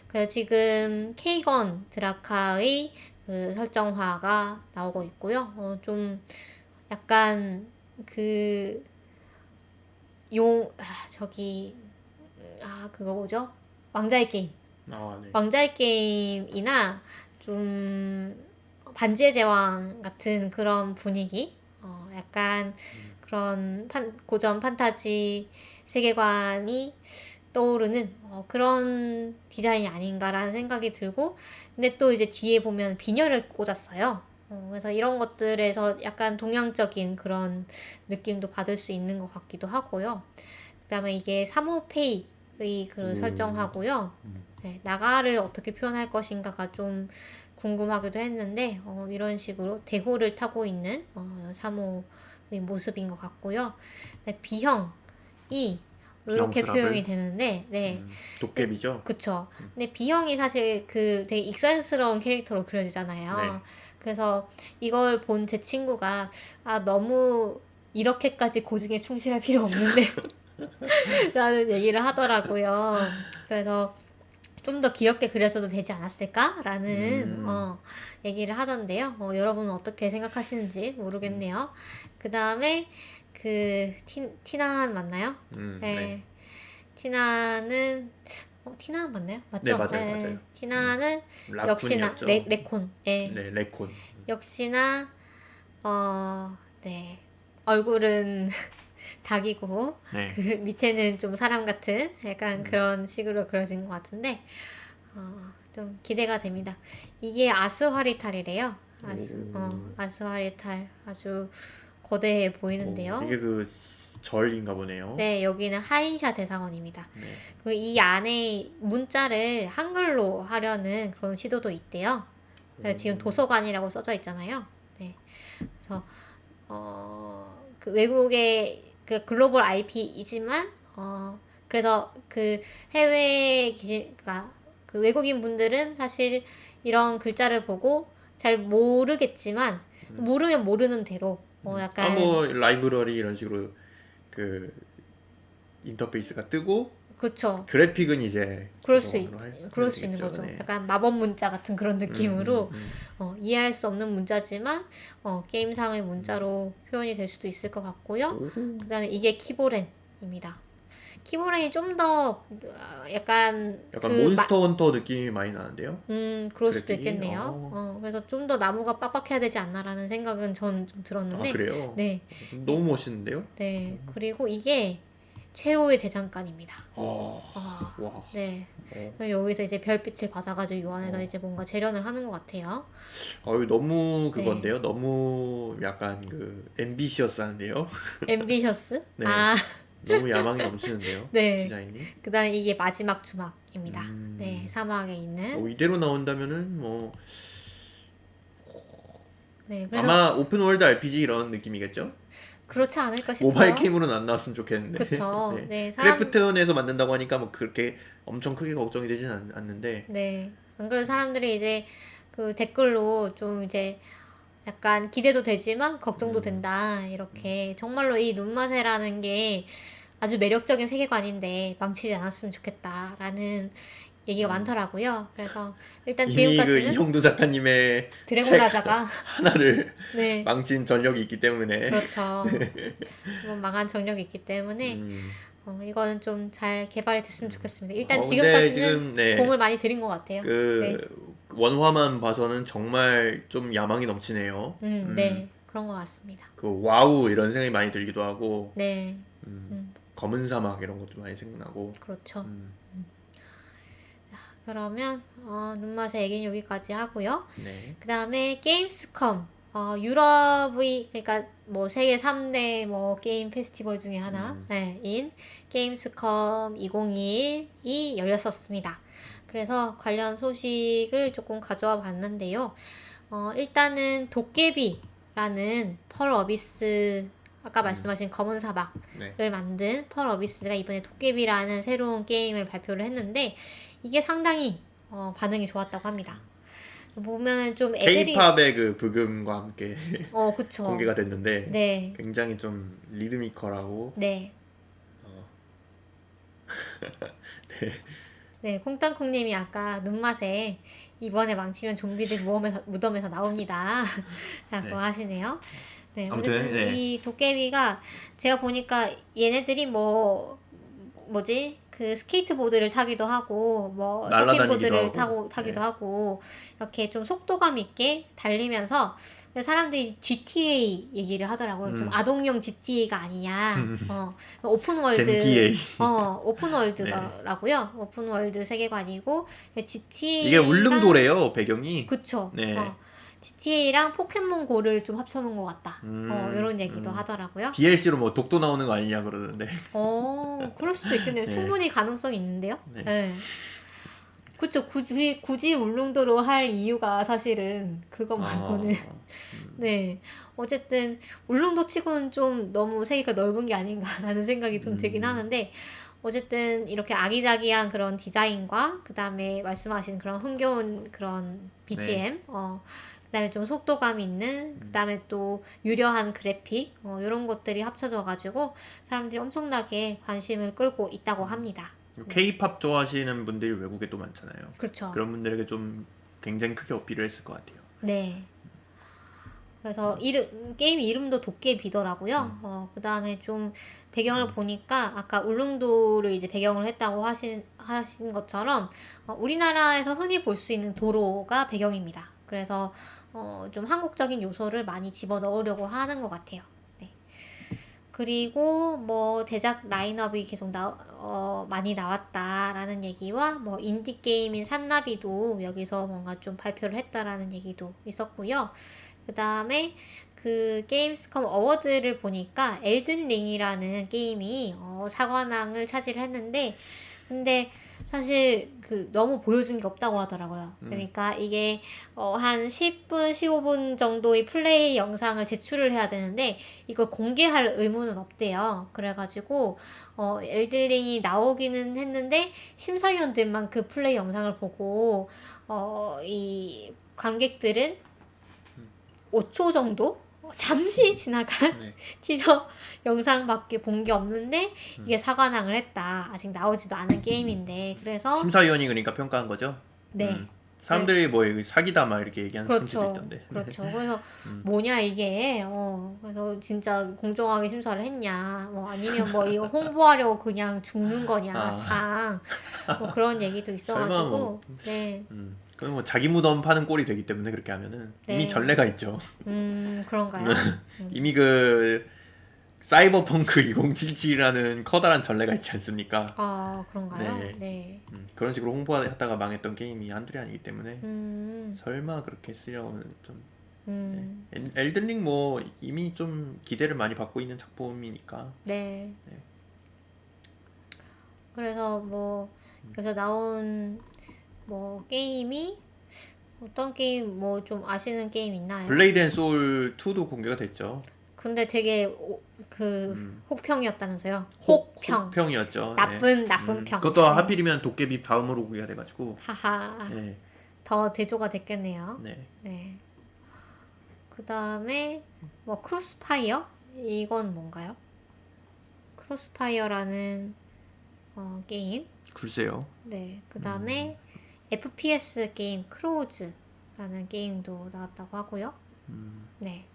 그래서 지금 K건 드라카의 그 설정화가 나오고 있고요. 좀 약간 그거 뭐죠? 왕자의 게임. 네. 왕자의 게임이나 좀 반지의 제왕 같은 그런 분위기, 약간 그런 고전 판타지 세계관이 떠오르는 그런 디자인이 아닌가라는 생각이 들고, 근데 또 이제 뒤에 보면 비녀를 꽂았어요. 그래서 이런 것들에서 약간 동양적인 그런 느낌도 받을 수 있는 것 같기도 하고요. 그 다음에 이게 3호페이의 그 설정하고요. 네, 나가를 어떻게 표현할 것인가가 좀 궁금하기도 했는데 이런 식으로 대호를 타고 있는 3호의 모습인 것 같고요. 네, B형이 이렇게 비형스라블. 표현이 되는데, 네, 도깨비죠. 그쵸. 근데 B형이 사실 그 되게 익살스러운 캐릭터로 그려지잖아요. 네. 그래서 이걸 본 제 친구가 너무 이렇게까지 고증에 충실할 필요 없는데 라는 얘기를 하더라고요. 그래서 좀 더 귀엽게 그려줘도 되지 않았을까라는 얘기를 하던데요. 여러분은 어떻게 생각하시는지 모르겠네요. 그 다음에 그 티나한 맞나요? 네. 티나는 티나한 맞나요? 맞죠? 네, 맞아요. 티나는 역시나 라쿤이었죠. 레콘. 네, 레콘. 역시나 네. 얼굴은 닭이고 네. 그 밑에는 좀 사람 같은 약간 그런 식으로 그려진 것 같은데 좀 기대가 됩니다. 이게 아스화리탈이래요. 아스화리탈 아주 거대해 보이는데요. 이게 그 절인가 보네요. 네, 여기는 하인샤 대사원입니다. 네. 그리고 이 안에 문자를 한글로 하려는 그런 시도도 있대요. 그래서 지금 도서관이라고 써져 있잖아요. 네. 그래서 그 외국의 그 글로벌 IP이지만 그래서 그 해외에 그러니까 그 외국인 분들은 사실 이런 글자를 보고 잘 모르겠지만 모르면 모르는 대로 약간 뭐 라이브러리 이런 식으로 그 인터페이스가 뜨고 그쵸. 그래픽은 이제 그럴 수 있는 되겠죠. 거죠. 네. 약간 마법 문자 같은 그런 느낌으로 이해할 수 없는 문자지만 게임상의 문자로 표현이 될 수도 있을 것 같고요. 그다음에 이게 키보렌입니다. 키보렌이 좀 더 약간 몬스터 헌터 느낌이 많이 나는데요. 그럴 수도 그래픽이? 있겠네요. 그래서 좀 더 나무가 빡빡해야 되지 않나라는 생각은 전 좀 들었는데. 그래요? 네. 너무 멋있는데요? 네. 그리고 이게 최후의 대장간입니다. 와. 네. 여기서 이제 별빛을 받아가지고 요 안에서 이제 뭔가 재련을 하는 것 같아요. 너무 그건데요. 너무 약간 그 앰비시어스한데요. 앰비셔스? 네. 너무 야망이 넘치는데요. 네. 디자인이. 그다음에 이게 마지막 주막입니다. 네, 사막에 있는. 이대로 나온다면은 뭐 네, 그래서 아마 오픈월드 RPG 이런 느낌이겠죠? 그렇지 않을까 싶어요. 모바일 게임으로는 안 나왔으면 좋겠는데. 그쵸. 네. 네, 크래프트원에서 만든다고 하니까 뭐 그렇게 엄청 크게 걱정이 되진 않는데. 네. 안 그래도 사람들이 이제 그 댓글로 좀 이제 약간 기대도 되지만 걱정도 된다. 이렇게 정말로 이 눈마새라는 게 아주 매력적인 세계관인데 망치지 않았으면 좋겠다라는 얘기가 많더라고요. 그래서 일단 이미 그 지금까지는 이형도 작가님의 드래곤 책 라자가 하나를 네. 망친 전력이 있기 때문에. 그렇죠. 뭐 망한 정력이 있기 때문에 이거는 좀 잘 개발이 됐으면 좋겠습니다. 일단 근데 지금까지는 지금, 네. 공을 많이 들인 것 같아요. 원화만 봐서는 정말 좀 야망이 넘치네요. 네, 그런 것 같습니다. 그 와우 이런 생각이 많이 들기도 하고. 네, 검은 사막 이런 것도 많이 생각나고. 그렇죠. 자, 그러면 눈맛의 얘기는 여기까지 하고요. 네. 그 다음에 게임스컴. 유럽의 그러니까 뭐 세계 3대 뭐 게임 페스티벌 중에 하나인 게임스컴 2021이 열렸었습니다. 그래서 관련 소식을 조금 가져와 봤는데요. 일단은 도깨비라는 펄 어비스 아까 말씀하신 검은 사막을 만든 펄 어비스가 이번에 도깨비라는 새로운 게임을 발표를 했는데 이게 상당히 반응이 좋았다고 합니다. 보면은 좀 애들이 K-팝의 그 브금과 함께 그쵸. 공개가 됐는데 네. 굉장히 좀 리드미컬하고 네. 네, 콩땅콩님이 아까 눈맛에 이번에 망치면 좀비들 무덤에서 나옵니다. 라고 하시네요. 네, 아무튼, 어쨌든 네. 이 도깨비가 제가 보니까 얘네들이 그 스케이트보드를 타기도 하고 서핑보드를 타기도 하고 이렇게 좀 속도감 있게 달리면서 사람들이 GTA 얘기를 하더라고요. 좀 아동용 GTA가 아니냐. 오픈월드. GTA. 오픈월드더라고요. 오픈월드 세계관이고 GTA 이게 울릉도래요 배경이. 그쵸. 네. GTA랑 포켓몬고를 좀 합쳐놓은 것 같다. 이런 얘기도 하더라고요. DLC로 뭐 독도 나오는 거 아니냐 그러는데. 그럴 수도 있겠네요. 네. 충분히 가능성이 있는데요. 네. 네. 그쵸. 굳이 울릉도로 할 이유가 사실은 그거 말고는 네. 어쨌든 울릉도 치고는 좀 너무 세계가 넓은 게 아닌가라는 생각이 좀 들긴 하는데 어쨌든 이렇게 아기자기한 그런 디자인과 그다음에 말씀하신 그런 흥겨운 그런 BGM 그다음에 좀 속도감 있는 그다음에 또 유려한 그래픽 이런 것들이 합쳐져 가지고 사람들이 엄청나게 관심을 끌고 있다고 합니다. K-팝 좋아하시는 분들이 외국에 또 많잖아요. 그렇죠. 그런 분들에게 좀 굉장히 크게 어필을 했을 것 같아요. 네. 그래서 게임 이름도 도깨비더라고요. 그다음에 좀 배경을 보니까 아까 울릉도를 이제 배경으로 했다고 하신 것처럼 우리나라에서 흔히 볼 수 있는 도로가 배경입니다. 그래서 좀 한국적인 요소를 많이 집어넣으려고 하는 것 같아요. 네. 그리고 뭐 대작 라인업이 계속 많이 나왔다라는 얘기와 뭐 인디 게임인 산나비도 여기서 뭔가 좀 발표를 했다라는 얘기도 있었고요. 그 다음에 그 게임스컴 어워드를 보니까 엘든링이라는 게임이 사관왕을 차지했는데 근데 사실 그 너무 보여준 게 없다고 하더라고요. 그러니까 이게 한 10분, 15분 정도의 플레이 영상을 제출을 해야 되는데 이걸 공개할 의무는 없대요. 그래가지고 엘든링이 나오기는 했는데 심사위원들만 그 플레이 영상을 보고 이 관객들은 5초 정도 잠시 지나간 네. 티저 영상밖에 본 게 없는데 이게 사관왕을 했다. 아직 나오지도 않은 게임인데 그래서 심사위원이 그러니까 평가한 거죠? 네. 사람들이 뭐 이거 사기다 막 이렇게 얘기하는 사람들도 그렇죠. 있던데. 그렇죠. 그래서 뭐냐 이게 그래서 진짜 공정하게 심사를 했냐 뭐 아니면 뭐 이거 홍보하려고 그냥 죽는 거냐 상 뭐 그런 얘기도 있어가지고 뭐, 네. 그건 뭐 자기 무덤 파는 꼴이 되기 때문에 그렇게 하면은 이미 네. 전례가 있죠. 그런가요? 이미 그 사이버펑크 2077이라는 커다란 전례가 있지 않습니까? 아 그런가요? 네. 네. 그런 식으로 홍보하다가 망했던 게임이 한둘이 아니기 때문에 음. 설마 그렇게 쓰려고는 좀 음. 엘든링 뭐 이미 좀 기대를 많이 받고 있는 작품이니까. 네. 네. 그래서 뭐 여기서 나온 뭐 게임이 어떤 게임 뭐 좀 아시는 게임 있나요? 블레이드 앤 소울 2도 공개가 됐죠. 근데 되게 혹평이었다면서요? 혹평이었죠. 나쁜 네. 평. 그것도 네. 하필이면 도깨비 다음으로 공개가 돼가지고. 하하. 네. 더 대조가 됐겠네요. 네. 네. 그 다음에 뭐 크로스파이어? 이건 뭔가요? 크로스파이어라는 게임. 글쎄요. 네. 그 다음에 FPS 게임 크로우즈라는 게임도 나왔다고 하고요. 네.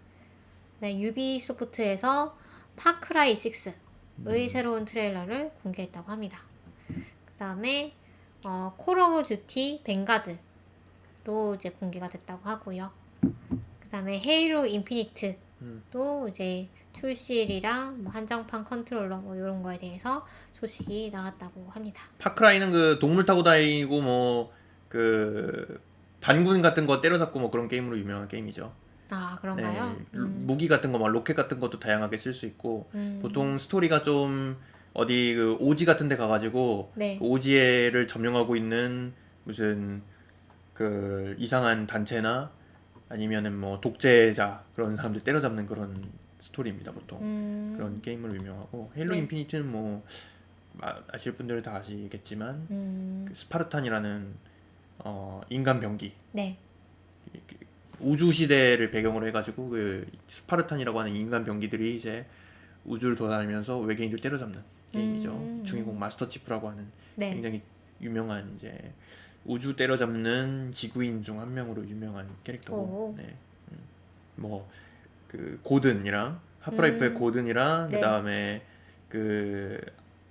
네, 유비소프트에서 파크라이 6의 새로운 트레일러를 공개했다고 합니다. 그 다음에 콜 오브 듀티 뱅가드도 이제 공개가 됐다고 하고요. 그 다음에 헤이로 인피니트도 이제 출시일이랑 뭐 한정판 컨트롤러 뭐 이런 거에 대해서 소식이 나왔다고 합니다. 파크라이는 그 동물 타고 다니고 뭐 그 단군 같은 거 때려잡고 뭐 그런 게임으로 유명한 게임이죠. 아 그런가요? 네. 무기 같은 거 막 로켓 같은 것도 다양하게 쓸 수 있고 음. 보통 스토리가 좀 어디 그 오지 같은 데 가가지고 네. 그 오지를 점령하고 있는 무슨 그 이상한 단체나 아니면은 뭐 독재자 그런 사람들 때려잡는 그런 스토리입니다 보통. 그런 게임으로 유명하고 헤일로 네. 인피니티는 뭐 아실 분들은 다 아시겠지만 그 스파르탄이라는 인간 병기 네. 우주 시대를 배경으로 해가지고 그 스파르탄이라고 하는 인간 병기들이 이제 우주를 돌아다니면서 외계인들 때려잡는 게임이죠. 주인공 마스터 치프라고 하는 네. 굉장히 유명한 이제 우주 때려잡는 지구인 중 한 명으로 유명한 캐릭터고, 오. 네. 뭐 그 고든이랑 하프라이프의 고든이랑 네. 그 다음에 그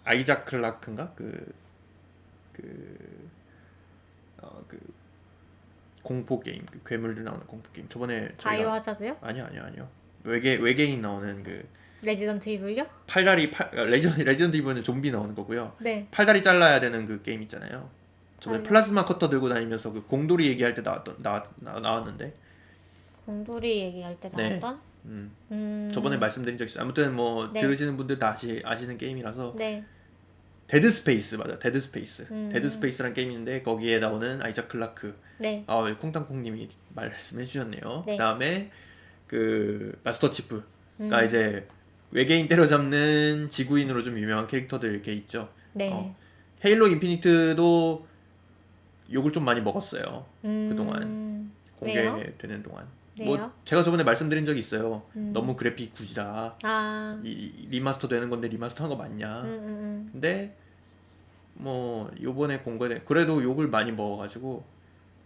아이작 클라크인가 그 공포 게임, 그 괴물들 나오는 공포 게임. 저번에 바이오 하자드요? 아니요. 외계인 나오는 그 레지던트 이블요? 레지던트 이블은 좀비 나오는 거고요. 네. 팔다리 잘라야 되는 그 게임 있잖아요. 저번에 팔다리. 플라즈마 커터 들고 다니면서 그 공돌이 얘기할 때 나왔는데. 공돌이 얘기할 때 네. 나왔던? 저번에 말씀드린 적 있어요. 아무튼 뭐 네. 들으시는 분들 다 아시는 게임이라서 네. 데드 스페이스 맞아. 데드 스페이스. 음. 데드 스페이스라는 게임인데 거기에 나오는 아이작 클라크. 네. 콩땅콩님이 말씀해 주셨네요. 네. 그다음에 그 마스터 치프가 음. 이제 외계인 때려잡는 지구인으로 좀 유명한 캐릭터들 이렇게 있죠. 네. 헤일로 인피니트도 욕을 좀 많이 먹었어요. 그동안 왜요? 공개되는 동안. 왜요? 뭐 제가 저번에 말씀드린 적이 있어요. 음. 너무 그래픽 굿이다. 아. 이 리마스터 되는 건데 리마스터 한 거 맞냐? 근데 뭐 요번에 공개된 그래도 욕을 많이 먹어가지고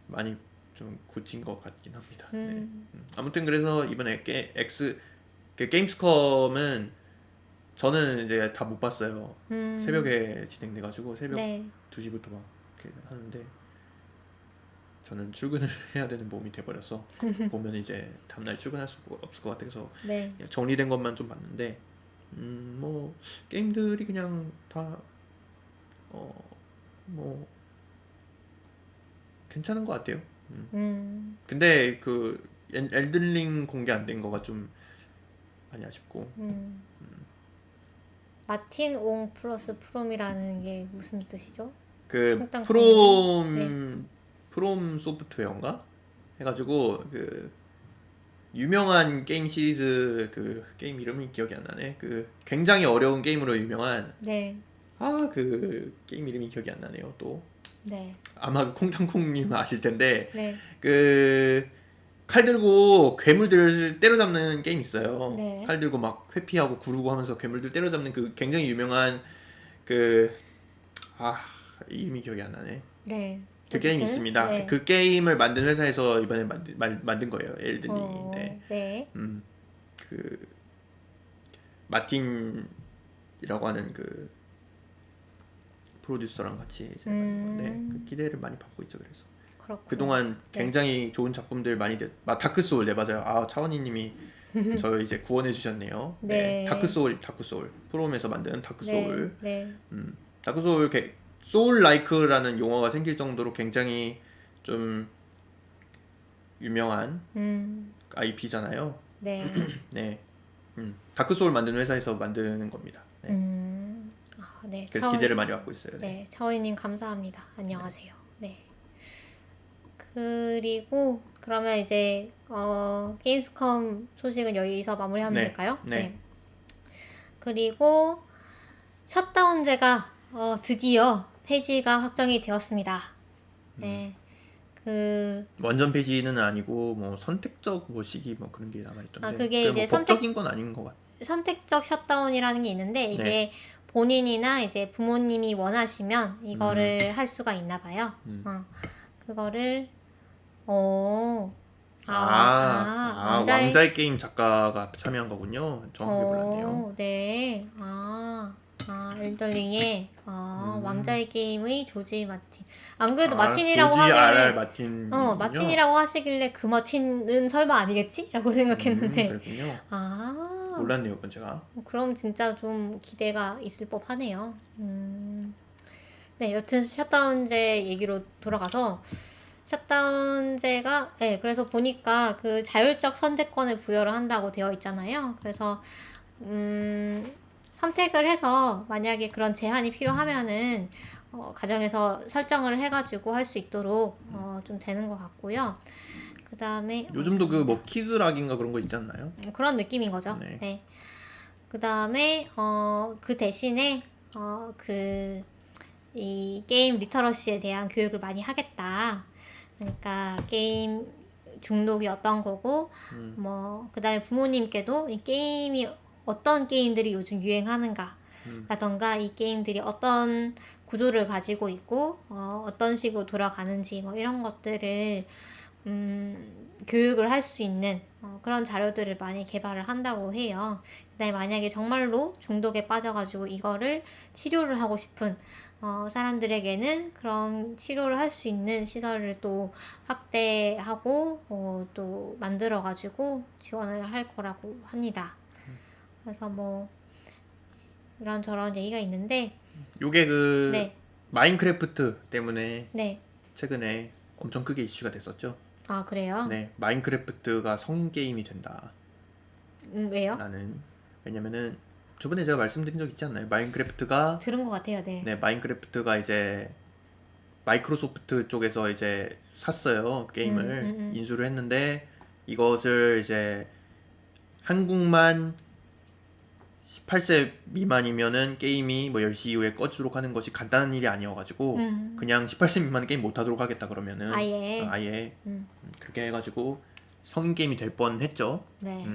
많이 좀 고친 것 같긴 합니다. 네. 아무튼 그래서 이번에 그 게임스컴은 저는 이제 다 못 봤어요. 새벽에 진행돼가지고 새벽 네. 2시부터 막 이렇게 하는데 저는 출근을 해야 되는 몸이 돼버려서 보면 이제 다음날 출근할 수 없을 것 같아서 네. 그냥 정리된 것만 좀 봤는데 뭐 게임들이 그냥 다 뭐 괜찮은 것 같아요. 근데 그 엘든링 공개 안 된 거가 좀 많이 아쉽고. 마틴 옹 플러스 프롬이라는 게 무슨 뜻이죠? 그 콩땅콩님. 프롬 소프트웨어인가 해가지고 그 유명한 게임 시리즈 그 게임 이름이 기억이 안 나네. 그 굉장히 어려운 게임으로 유명한 네. 그 게임 이름이 기억이 안 나네요. 또 네. 아마 그 콩땅콩님 아실 텐데 네. 그 칼 들고 괴물들 때려잡는 게임 있어요. 네. 칼 들고 막 회피하고 구르고 하면서 괴물들 때려잡는 그 굉장히 유명한 그 이름이 기억이 안 나네. 네. 그 게임이 어쨌든, 있습니다. 네. 그 게임을 만든 회사에서 이번에 만든 거예요. 엘든이. 네. 네. 그 마틴이라고 하는 그 프로듀서랑 같이 이제 만든 건데 그 기대를 많이 받고 있죠. 그래서 그렇군요. 그동안 굉장히 좋은 작품들 많이 다크 소울. 네 맞아요. 차원이님이 저 이제 구원해 주셨네요. 네. 다크 소울 프롬에서 만든 다크 소울. 네. 다크 소울 소울 라이크라는 용어가 생길 정도로 굉장히 좀 유명한 IP잖아요. 네. 네. 다크 소울 만드는 회사에서 만드는 겁니다. 네. 네. 그래서 기대를 많이 갖고 있어요. 네. 네. 차원님 감사합니다. 안녕하세요. 네. 그리고 그러면 이제 게임스컴 소식은 여기서 마무리하면 네. 될까요? 네. 그리고 셧다운제가 드디어 폐지가 확정이 되었습니다. 네. 완전 폐지는 아니고 뭐 선택적 뭐 시기 뭐 그런 게 남아 있던데. 그게 이제 뭐 법적인 건 아닌 것 같아요. 선택적 셧다운이라는 게 있는데 이게 네. 본인이나 이제 부모님이 원하시면 이거를 할 수가 있나 봐요. 그거를 왕자의 게임 작가가 참여한 거군요. 정확하게 몰랐네요. 네. 엘더링의 왕자의 게임의 조지 마틴. 안 그래도 마틴이라고 조지 하길래 R.R. 마틴이군요. 마틴이라고 하시길래 그 마틴은 설마 아니겠지? 라고 생각했는데 그렇군요. 몰랐네요, 그건 제가. 그럼 진짜 좀 기대가 있을 법하네요. 네, 여튼 셧다운제 얘기로 돌아가서 셧다운제가 그래서 보니까 그 자율적 선택권을 부여를 한다고 되어 있잖아요. 그래서 선택을 해서 만약에 그런 제한이 필요하면은 가정에서 설정을 해가지고 할 수 있도록 좀 되는 것 같고요. 그 다음에 요즘도 그 뭐 키즈락인가 그런 거 있지 않나요? 그런 느낌인 거죠. 네. 네. 그 다음에 그 대신에 이 게임 리터러시에 대한 교육을 많이 하겠다. 그러니까 게임 중독이 어떤 거고 뭐 그다음에 부모님께도 이 게임이 어떤 게임들이 요즘 유행하는가 라던가 이 게임들이 어떤 구조를 가지고 있고 어떤 식으로 돌아가는지 뭐 이런 것들을 교육을 할 수 있는 그런 자료들을 많이 개발을 한다고 해요. 그다음에 만약에 정말로 중독에 빠져가지고 이거를 치료를 하고 싶은 사람들에게는 그런 치료를 할 수 있는 시설을 또 확대하고 또 만들어가지고 지원을 할 거라고 합니다. 그래서 뭐 이런저런 얘기가 있는데 요게 그 네. 마인크래프트 때문에 네. 최근에 엄청 크게 이슈가 됐었죠. 그래요? 네, 마인크래프트가 성인 게임이 된다. 왜요? 왜냐면은 저번에 제가 말씀드린 적 있지 않나요? 마인크래프트가 들은 것 같아요. 네. 네, 마인크래프트가 이제 마이크로소프트 쪽에서 이제 샀어요. 게임을 인수를 했는데 이것을 이제 한국만 18세 미만이면은 게임이 뭐 10시 이후에 꺼지도록 하는 것이 간단한 일이 아니어가지고 그냥 18세 미만 게임 못하도록 하겠다 그러면은 아예. 아예 그렇게 해가지고 성인 게임이 될 뻔했죠. 네.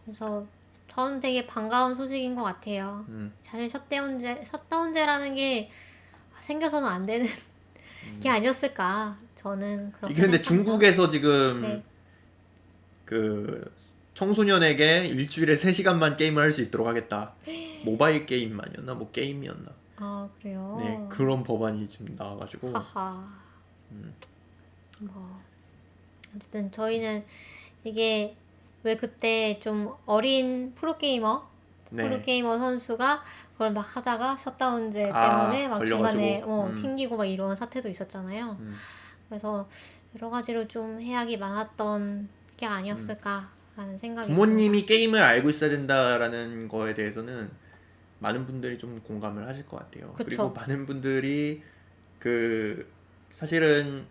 그래서 저는 되게 반가운 소식인 것 같아요. 사실 셧다운제라는 게 생겨서는 안 되는 게 아니었을까. 저는 그렇게 이게 근데 생각합니다. 중국에서 지금 네. 그 청소년에게 일주일에 3시간만 게임을 할 수 있도록 하겠다. 모바일 게임만이었나? 뭐 게임이었나? 아 그래요. 네, 그런 법안이 지금 나와가지고 하하. 뭐 어쨌든 저희는 이게 왜 그때 좀 어린 프로게이머 선수가 그걸 막 하다가 셧다운제 때문에 막 중간에 튕기고 막 이런 사태도 있었잖아요. 그래서 여러 가지로 좀 해악이 많았던 게 아니었을까라는 생각이 부모님이 듭니다. 게임을 알고 있어야 된다라는 거에 대해서는 많은 분들이 좀 공감을 하실 것 같아요. 그쵸. 그리고 많은 분들이 그 사실은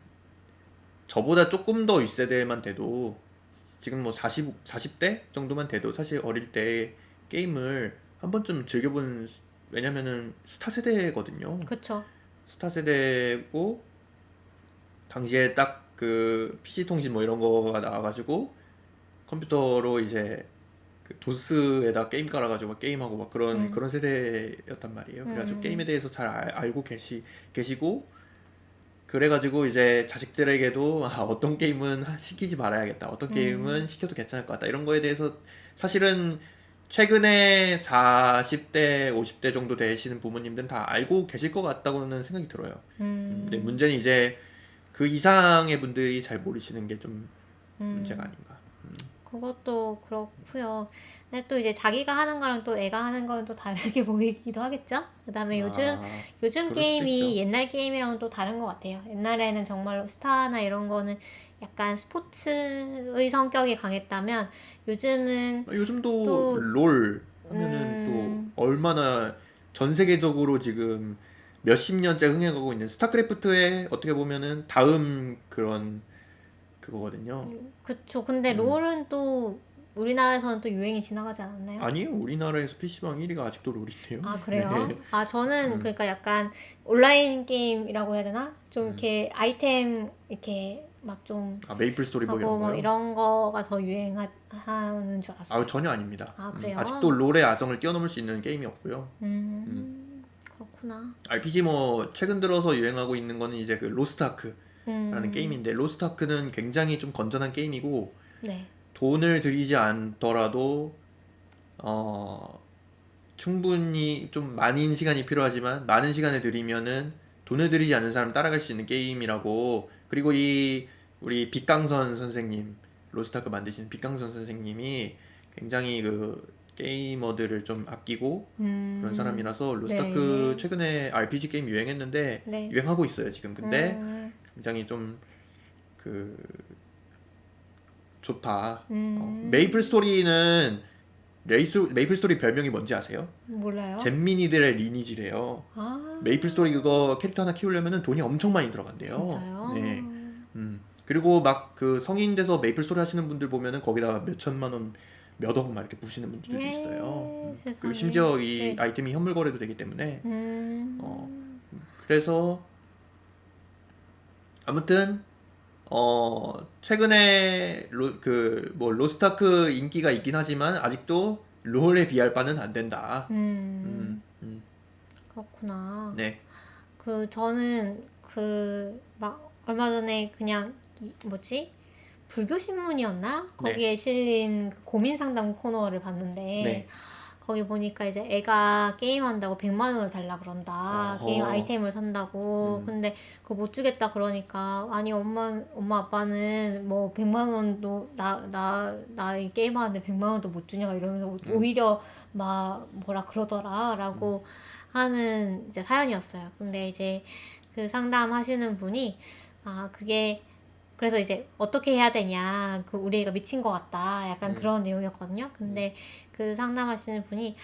저보다 조금 더 윗세대만 돼도 지금 뭐 40대 정도만 돼도 사실 어릴 때 게임을 한 번쯤 즐겨본, 왜냐면은 스타 세대거든요. 그쵸. 스타 세대고 당시에 딱 그 PC 통신 뭐 이런 거가 나와가지고 컴퓨터로 이제 그 도스에다 게임 깔아가지고 막 게임하고 막 그런 세대였단 말이에요. 그래가지고 게임에 대해서 잘 알고 계시고 그래가지고 이제 자식들에게도 어떤 게임은 시키지 말아야겠다, 어떤 게임은 시켜도 괜찮을 것 같다, 이런 거에 대해서 사실은 최근에 40대, 50대 정도 되시는 부모님들은 다 알고 계실 것 같다고는 생각이 들어요. 근데 문제는 이제 그 이상의 분들이 잘 모르시는 게 좀 문제가 아닌가. 그것도 그렇고요. 근데 또 이제 자기가 하는 거랑 또 애가 하는 거는 또 다르게 보이기도 하겠죠. 그다음에 요즘 그럴 수도 게임이 있죠. 옛날 게임이랑은 또 다른 것 같아요. 옛날에는 정말로 스타나 이런 거는 약간 스포츠의 성격이 강했다면 요즘은 요즘도 또 롤 하면은 또 얼마나 전 세계적으로 지금 몇십 년째 흥행하고 있는 스타크래프트의 어떻게 보면은 다음 그런 그거거든요. 그쵸. 근데 롤은 또 우리나라에서는 또 유행이 지나가지 않았나요? 아니요, 우리나라에서 PC방 1위가 아직도 롤인데요. 아, 그래요? 네. 아, 저는 그러니까 약간 온라인 게임이라고 해야 되나? 좀 이렇게 아이템 이렇게 막 좀 메이플 스토리 뭐 이런 하고 뭐 거요? 이런 거가 더 유행하는 줄 알았어요. 전혀 아닙니다. 아, 그래요? 아직도 롤의 아성을 뛰어넘을 수 있는 게임이 없고요. 그렇구나. RPG 뭐 최근 들어서 유행하고 있는 거는 이제 그 로스트 아크라는 음, 게임인데, 로스트 아크는 굉장히 좀 건전한 게임이고 네. 돈을 들이지 않더라도 충분히 좀 많은 시간이 필요하지만 많은 시간을 들이면은 돈을 들이지 않는 사람 따라갈 수 있는 게임이라고. 그리고 우리 빅강선 선생님, 로스타크 만드시는 빅강선 선생님이 굉장히 그 게이머들을 좀 아끼고 그런 사람이라서 로스타크 네. 최근에 RPG 게임 유행했는데 네. 유행하고 있어요 지금. 근데 굉장히 좀 그 좋다. 메이플 스토리는 메이플 스토리 별명이 뭔지 아세요? 몰라요. 잼민이들의 리니지래요. 아, 메이플 스토리 그거 캐릭터 하나 키우려면 돈이 엄청 많이 들어간대요. 진짜요? 네. 그리고 막 그 성인 돼서 메이플 스토리 하시는 분들 보면은 거기다가 몇 천만 원, 몇 억 막 이렇게 부시는 분들도 예, 있어요. 그리고 세상에. 심지어 이 네. 아이템이 현물 거래도 되기 때문에 음, 그래서 아무튼 최근에 로스타크 인기가 있긴 하지만 아직도 롤에 비할 바는 안 된다. 그렇구나. 네. 저는 막 얼마 전에 그냥 뭐지? 불교 신문이었나? 거기에 실린 그 고민 상담 코너를 봤는데 네. 거기 보니까 이제 애가 게임한다고 100만 원을 달라 그런다. 어허. 게임 아이템을 산다고. 근데 그걸 못 주겠다 그러니까 아니 엄마 아빠는 뭐 100만 원도 나 이 게임하는데 100만 원도 못 주냐 이러면서 오히려 막 뭐라 그러더라라고 하는 이제 사연이었어요. 근데 이제 그 상담하시는 분이 그게 그래서 이제 어떻게 해야 되냐, 그 우리 애가 미친 것 같다, 약간 그런 내용이었거든요. 근데 그 상담하시는 분이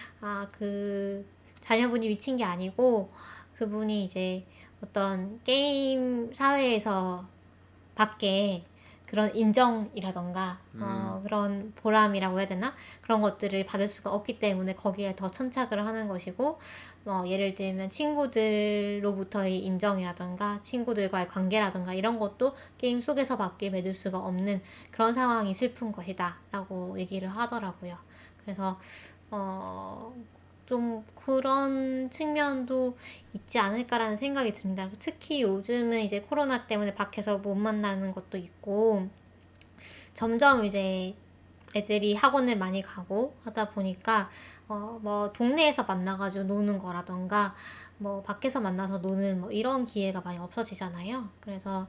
그 자녀분이 미친 게 아니고 그분이 이제 어떤 게임 사회에서 밖에 그런 인정이라던가 그런 보람이라고 해야 되나? 그런 것들을 받을 수가 없기 때문에 거기에 더 천착을 하는 것이고, 예를 들면 친구들로부터의 인정이라던가 친구들과의 관계라던가 이런 것도 게임 속에서밖에 맺을 수가 없는 그런 상황이 슬픈 것이다 라고 얘기를 하더라고요. 그래서 좀 그런 측면도 있지 않을까라는 생각이 듭니다. 특히 요즘은 이제 코로나 때문에 밖에서 못 만나는 것도 있고, 점점 이제 애들이 학원을 많이 가고 하다 보니까 뭐 동네에서 만나가지고 노는 거라던가 뭐 밖에서 만나서 노는 뭐 이런 기회가 많이 없어지잖아요. 그래서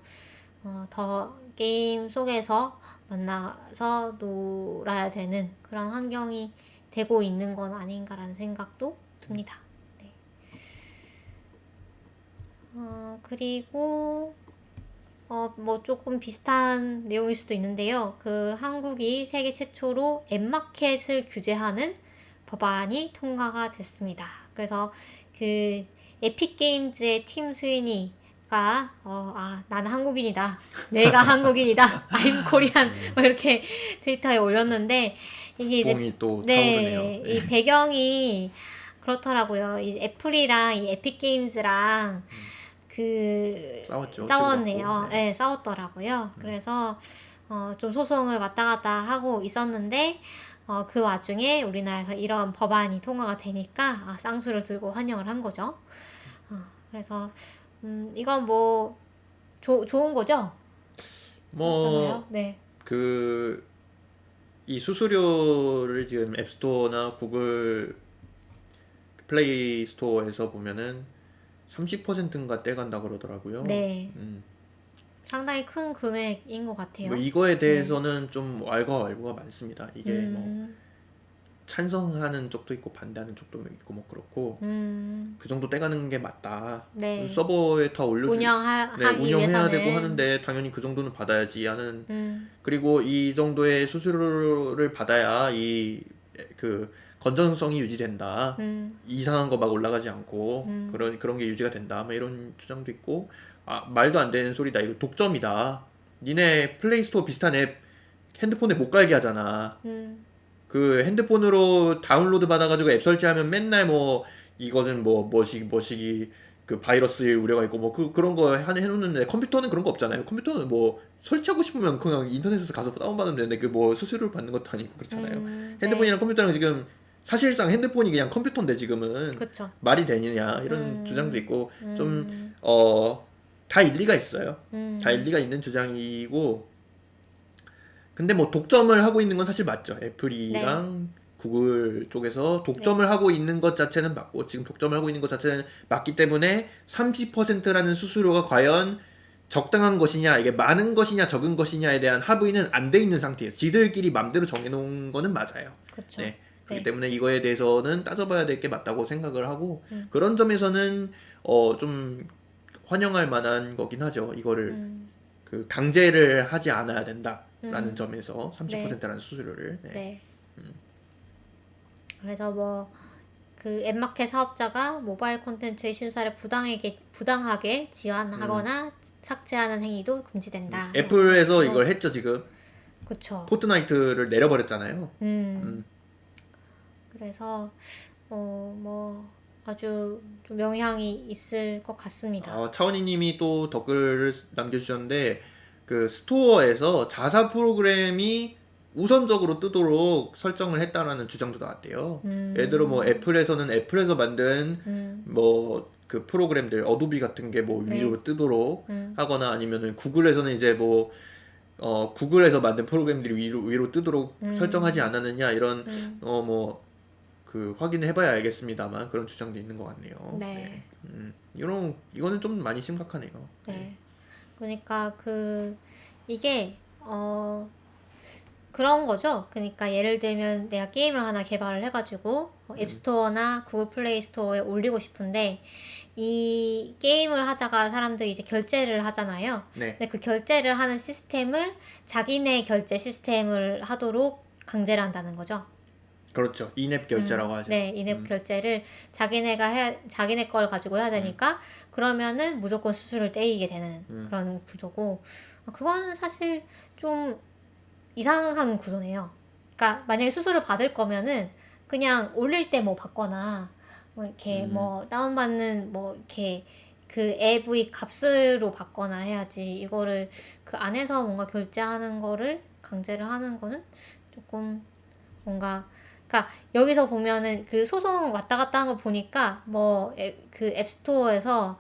더 게임 속에서 만나서 놀아야 되는 그런 환경이 되고 있는 건 아닌가라는 생각도 듭니다. 네. 그리고 뭐 조금 비슷한 내용일 수도 있는데요. 그 한국이 세계 최초로 앱마켓을 규제하는 법안이 통과가 됐습니다. 그래서 그 에픽게임즈의 팀 스위니가 나는 한국인이다, 내가 한국인이다, I'm Korean, 뭐 이렇게 트위터에 올렸는데, 이게 이제 봉이 또 차오르네요. 네, 이 배경이 그렇더라고요. 이 애플이랑 이 에픽게임즈랑 싸웠죠. 싸웠네요. 치고받고. 네, 싸웠더라고요. 그래서 좀 소송을 왔다 갔다 하고 있었는데, 그 와중에 우리나라에서 이런 법안이 통과가 되니까 쌍수를 들고 환영을 한 거죠. 그래서 이건 뭐 좋은 거죠? 어떤가요? 네. 이 수수료를 지금 앱스토어나 구글 플레이 스토어에서 보면은 30%인가 떼간다 그러더라고요. 네. 상당히 큰 금액인 것 같아요. 뭐 이거에 대해서는 좀 왈가왈부가 많습니다. 이게 뭐 찬성하는 쪽도 있고 반대하는 쪽도 있고 뭐 그렇고, 그 정도 떼가는 게 맞다. 네. 서버에 다 운영하기 운영해야 위해서는 되고 하는데 당연히 그 정도는 받아야지 하는. 그리고 이 정도의 수수료를 받아야 그 건전성이 유지된다. 이상한 거 막 올라가지 않고 그런 게 유지가 된다. 뭐 이런 주장도 있고, 말도 안 되는 소리다. 이거 독점이다. 니네 플레이스토어 비슷한 앱 핸드폰에 못 깔게 하잖아. 그 핸드폰으로 다운로드 받아가지고 앱 설치하면 맨날 뭐 이것은 뭐시기 그 바이러스의 우려가 있고 뭐 그런 거 해놓는데, 컴퓨터는 그런 거 없잖아요. 컴퓨터는 뭐 설치하고 싶으면 그냥 인터넷에서 가서 다운받으면 되는데 그 뭐 수수료를 받는 것도 아니고 그렇잖아요. 핸드폰이랑 컴퓨터랑 지금 사실상 핸드폰이 그냥 컴퓨터인데 지금은 그쵸. 말이 되느냐 이런 주장도 있고, 좀 다 일리가 있어요. 다 일리가 있는 주장이고, 근데 뭐 독점을 하고 있는 건 사실 맞죠. 애플이랑 구글 쪽에서 독점을 하고 있는 것 자체는 맞고, 지금 독점을 하고 있는 것 자체는 맞기 때문에 30%라는 수수료가 과연 적당한 것이냐, 이게 많은 것이냐 적은 것이냐에 대한 합의는 안 돼 있는 상태예요. 지들끼리 맘대로 정해놓은 거는 맞아요. 그쵸. 네. 그렇기 때문에 이거에 대해서는 따져봐야 될 게 맞다고 생각을 하고, 그런 점에서는 좀 환영할 만한 거긴 하죠. 이거를 그 강제를 하지 않아야 된다라는 점에서 30%라는 수수료를. 네. 그래서 뭐 그 앱마켓 사업자가 모바일 콘텐츠의 심사를 부당하게 지원하거나 삭제하는 행위도 금지된다. 애플에서 이걸 했죠 지금. 그쵸. 포트나이트를 내려버렸잖아요. 그래서 뭐 아주 좀 영향이 있을 것 같습니다. 차원희님이 또 댓글을 남겨주셨는데, 그 스토어에서 자사 프로그램이 우선적으로 뜨도록 설정을 했다라는 주장도 나왔대요. 예를 들어 뭐 애플에서는 애플에서 만든 뭐 그 프로그램들 어도비 같은 게 뭐 위로 뜨도록 하거나, 아니면은 구글에서는 이제 뭐 구글에서 만든 프로그램들이 위로 뜨도록 설정하지 않았느냐, 이런 뭐 그 확인을 해봐야 알겠습니다만 그런 주장도 있는 것 같네요. 네. 이거는 좀 많이 심각하네요. 네. 그러니까 이게 그런 거죠. 그러니까 예를 들면 내가 게임을 하나 개발을 해가지고 앱스토어나 구글 플레이 스토어에 올리고 싶은데 이 게임을 하다가 사람들이 이제 결제를 하잖아요. 네. 근데 그 결제를 하는 시스템을 자기네 결제 시스템을 하도록 강제를 한다는 거죠. 그렇죠. 인앱 결제라고 하죠. 네, 인앱 결제를 자기네 걸 가지고 해야 되니까 그러면은 무조건 수수료를 떼이게 되는 그런 구조고, 그거는 사실 좀 이상한 구조네요. 그러니까 만약에 수수료 받을 거면은 그냥 올릴 때 뭐 받거나 뭐 이렇게 뭐 다운받는 뭐 이렇게 그 앱의 값으로 받거나 해야지, 이거를 그 안에서 뭔가 결제하는 거를 강제를 하는 거는 조금 뭔가, 그러니까 여기서 보면은 그 소송 왔다 갔다 한 거 보니까 뭐 그 앱스토어에서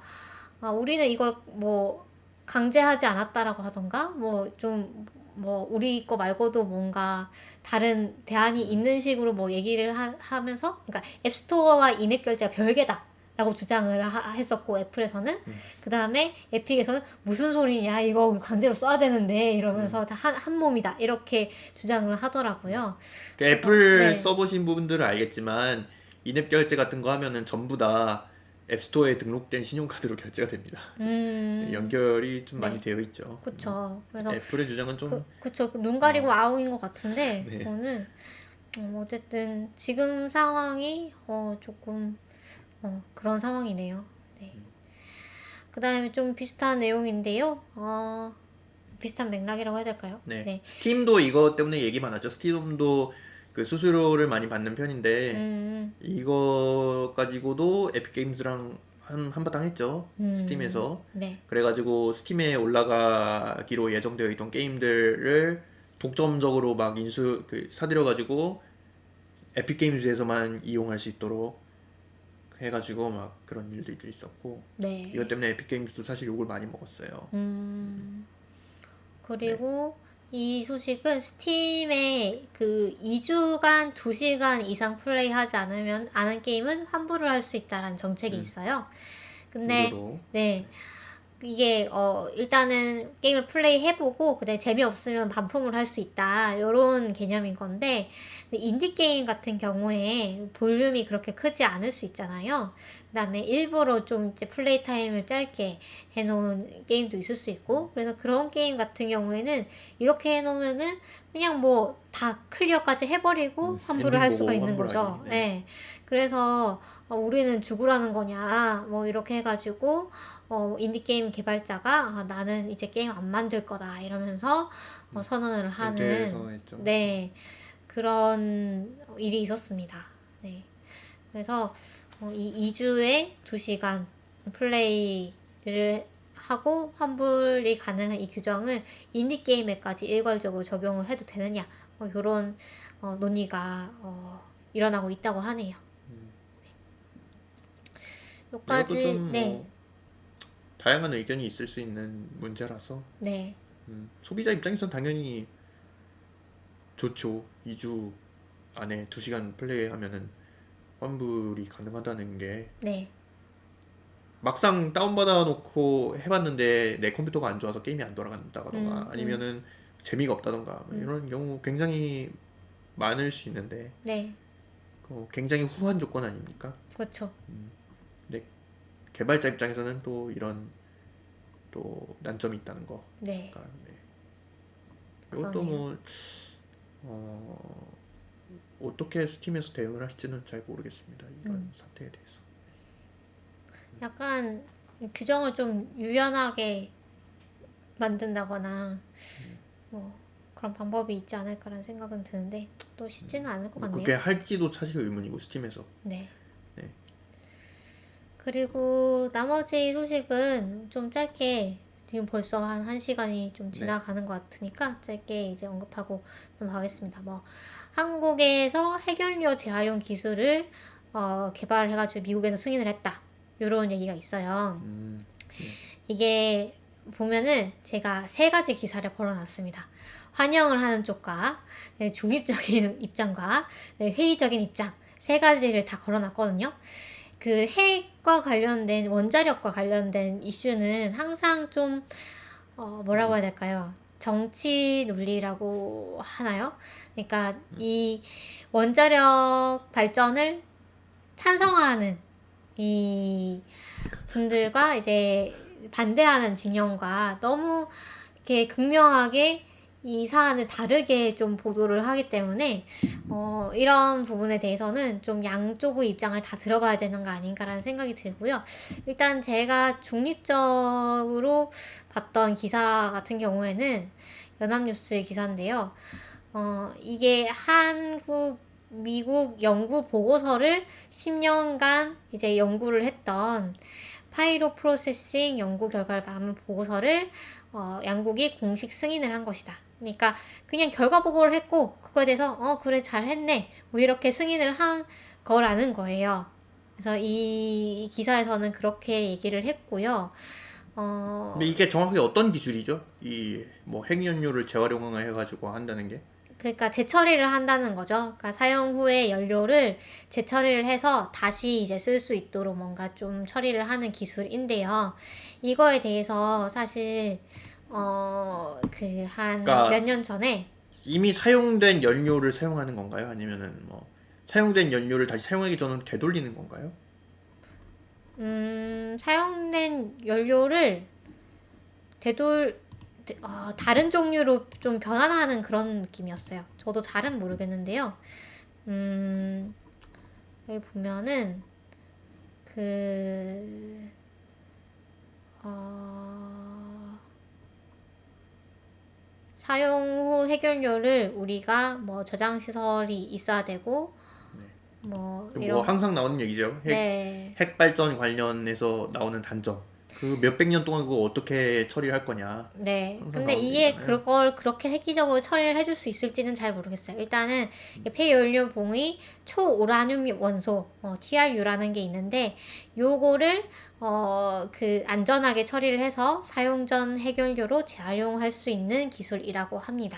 우리는 이걸 뭐 강제하지 않았다라고 하던가 뭐 좀 뭐 우리 거 말고도 뭔가 다른 대안이 있는 식으로 뭐 얘기를 하면서, 그러니까 앱스토어와 인앱 결제가 별개다 라고 주장을 했었고, 애플에서는 그 다음에 에픽에서는 무슨 소리냐, 이거 강제로 써야 되는데 이러면서 다 한 몸이다 이렇게 주장을 하더라고요. 그러니까 애플 네. 써보신 분들은 알겠지만 인앱 결제 같은 거 하면은 전부 다 앱스토어에 등록된 신용카드로 결제가 됩니다. 연결이 좀 많이 되어 있죠. 그쵸. 그래서 애플의 주장은 좀 그쵸. 눈 가리고 아웅인 것 같은데, 네. 그거는 어쨌든 지금 상황이 조금 그런 상황이네요. 네. 그 다음에 좀 비슷한 내용인데요. 비슷한 맥락이라고 해야 될까요? 네. 스팀도 이거 때문에 얘기 많았죠. 스팀도 그 수수료를 많이 받는 편인데 이거 가지고도 에픽게임즈랑 한바탕 했죠. 스팀에서. 네. 그래가지고 스팀에 올라가기로 예정되어 있던 게임들을 독점적으로 막 사들여가지고 에픽게임즈에서만 이용할 수 있도록 해가지고 막 그런 일들도 있었고, 네. 이것 때문에 에픽게임즈도 사실 욕을 많이 먹었어요. 그리고 이 소식은 스팀에 그 2주간 2시간 이상 플레이하지 않은 게임은 환불을 할 수 있다라는 정책이 있어요. 근데 무료로. 네. 이게 일단은 게임을 플레이 해보고 그다음에 재미없으면 반품을 할 수 있다, 요런 개념인 건데, 인디 게임 같은 경우에 볼륨이 그렇게 크지 않을 수 있잖아요. 그다음에 일부러 좀 이제 플레이 타임을 짧게 해놓은 게임도 있을 수 있고, 그래서 그런 게임 같은 경우에는 이렇게 해놓으면은 그냥 뭐 다 클리어까지 해버리고 환불을 할 수가 있는 거죠. 네. 네. 그래서 우리는 죽으라는 거냐 뭐 이렇게 해가지고 인디게임 개발자가 나는 이제 게임 안 만들 거다 이러면서 선언을 하는, 선언했죠. 네, 그런 일이 있었습니다. 네. 그래서 이 2주에 2시간 플레이를 하고 환불이 가능한 이 규정을 인디게임에까지 일괄적으로 적용을 해도 되느냐, 이런 논의가 일어나고 있다고 하네요. 이것도 좀 네. 다양한 의견이 있을 수 있는 문제라서 네. 소비자 입장에선 당연히 좋죠. 2주 안에 2시간 플레이하면은 환불이 가능하다는 게. 네. 막상 다운받아 놓고 해봤는데 내 컴퓨터가 안 좋아서 게임이 안 돌아간다거나 아니면은 재미가 없다던가 이런 경우 굉장히 많을 수 있는데, 네. 굉장히 후한 조건 아닙니까? 그렇죠. 근데 개발자 입장에서는 또 이런 또 난점이 있다는 거. 네. 그러니까, 이것도 뭐 어떻게 스팀에서 대응을 할지는 잘 모르겠습니다. 이런 사태에 대해서. 약간 규정을 좀 유연하게 만든다거나 뭐 그런 방법이 있지 않을까라는 생각은 드는데 또 쉽지는 않을 것 같네요. 그게 할지도 사실 의문이고, 스팀에서. 네. 네. 그리고 나머지 소식은 좀 짧게, 지금 벌써 한 1시간이 좀 지나가는 것 같으니까 짧게 이제 언급하고 넘어가겠습니다. 뭐 한국에서 해결료 재활용 기술을 개발해가지고 미국에서 승인을 했다, 요런 얘기가 있어요. 이게 보면은 제가 3가지 기사를 걸어놨습니다. 환영을 하는 쪽과 중립적인 입장과 회의적인 입장, 3가지를 다 걸어놨거든요. 그 핵과 관련된, 원자력과 관련된 이슈는 항상 좀 뭐라고 해야 될까요? 정치 논리라고 하나요? 그러니까 이 원자력 발전을 찬성하는 이 분들과 이제 반대하는 진영과 너무 이렇게 극명하게 이 사안을 다르게 좀 보도를 하기 때문에 이런 부분에 대해서는 좀 양쪽의 입장을 다 들어봐야 되는 거 아닌가라는 생각이 들고요. 일단 제가 중립적으로 봤던 기사 같은 경우에는 연합뉴스의 기사인데요. 이게 한국, 미국 연구 보고서를 10년간 이제 연구를 했던 파이로 프로세싱 연구 결과를 담은 보고서를 양국이 공식 승인을 한 것이다. 그러니까 그냥 결과 보고를 했고 그거에 대해서 그래 잘했네 뭐 이렇게 승인을 한 거라는 거예요. 그래서 이 기사에서는 그렇게 얘기를 했고요. 근데 이게 정확히 어떤 기술이죠? 이 뭐 핵연료를 재활용을 해가지고 한다는 게? 그러니까 재처리를 한다는 거죠. 그러니까 사용 후에 연료를 재처리를 해서 다시 이제 쓸 수 있도록 뭔가 좀 처리를 하는 기술인데요. 이거에 대해서 사실 그 한 그러니까 몇 년 전에 이미 사용된 연료를 사용하는 건가요? 아니면은 뭐 사용된 연료를 다시 사용하기 전으로 되돌리는 건가요? 사용된 연료를 다른 종류로 좀 변환하는 그런 느낌이었어요. 저도 잘은 모르겠는데요. 여기 보면은 그 사용 후 핵연료를 우리가 뭐 저장 시설이 있어야 되고 뭐 뭐 이런 항상 나오는 얘기죠. 네. 핵 발전 관련해서 나오는 단점. 그 몇백 년 동안 그거 어떻게 처리를 할 거냐. 네. 항상 근데 나오는 이게 얘기잖아요. 그걸 그렇게 획기적으로 처리를 해줄 수 있을지는 잘 모르겠어요. 일단은 폐연료봉의 초우라늄 원소 TRU라는 게 있는데 요거를 그 안전하게 처리를 해서 사용 전 핵연료로 재활용할 수 있는 기술이라고 합니다.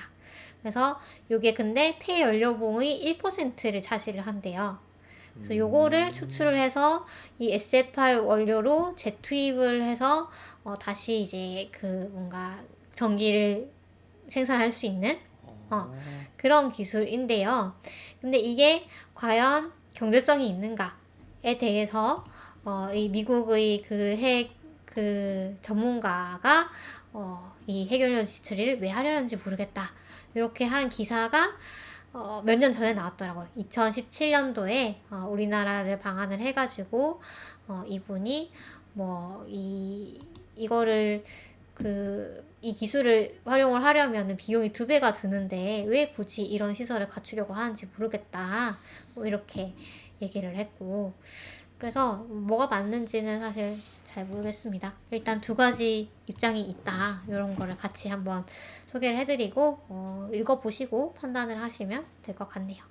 그래서 요게 근데 폐연료봉의 1%를 차지를 한대요. 그래서 요거를 추출을 해서 이 SF8 원료로 재투입을 해서 다시 이제 그 뭔가 전기를 생산할 수 있는 그런 기술인데요. 근데 이게 과연 경제성이 있는가에 대해서 이 미국의 그 전문가가 이 핵연료 지처리를 왜 하려는지 모르겠다. 이렇게 한 기사가 몇 년 전에 나왔더라고요. 2017년도에 우리나라를 방한을 해가지고 이분이 뭐 이거를 이 기술을 활용을 하려면 비용이 2배가 드는데 왜 굳이 이런 시설을 갖추려고 하는지 모르겠다. 뭐 이렇게 얘기를 했고 그래서 뭐가 맞는지는 사실 잘 모르겠습니다. 일단 두 가지 입장이 있다. 이런 거를 같이 한번 소개를 해드리고 읽어보시고 판단을 하시면 될 것 같네요.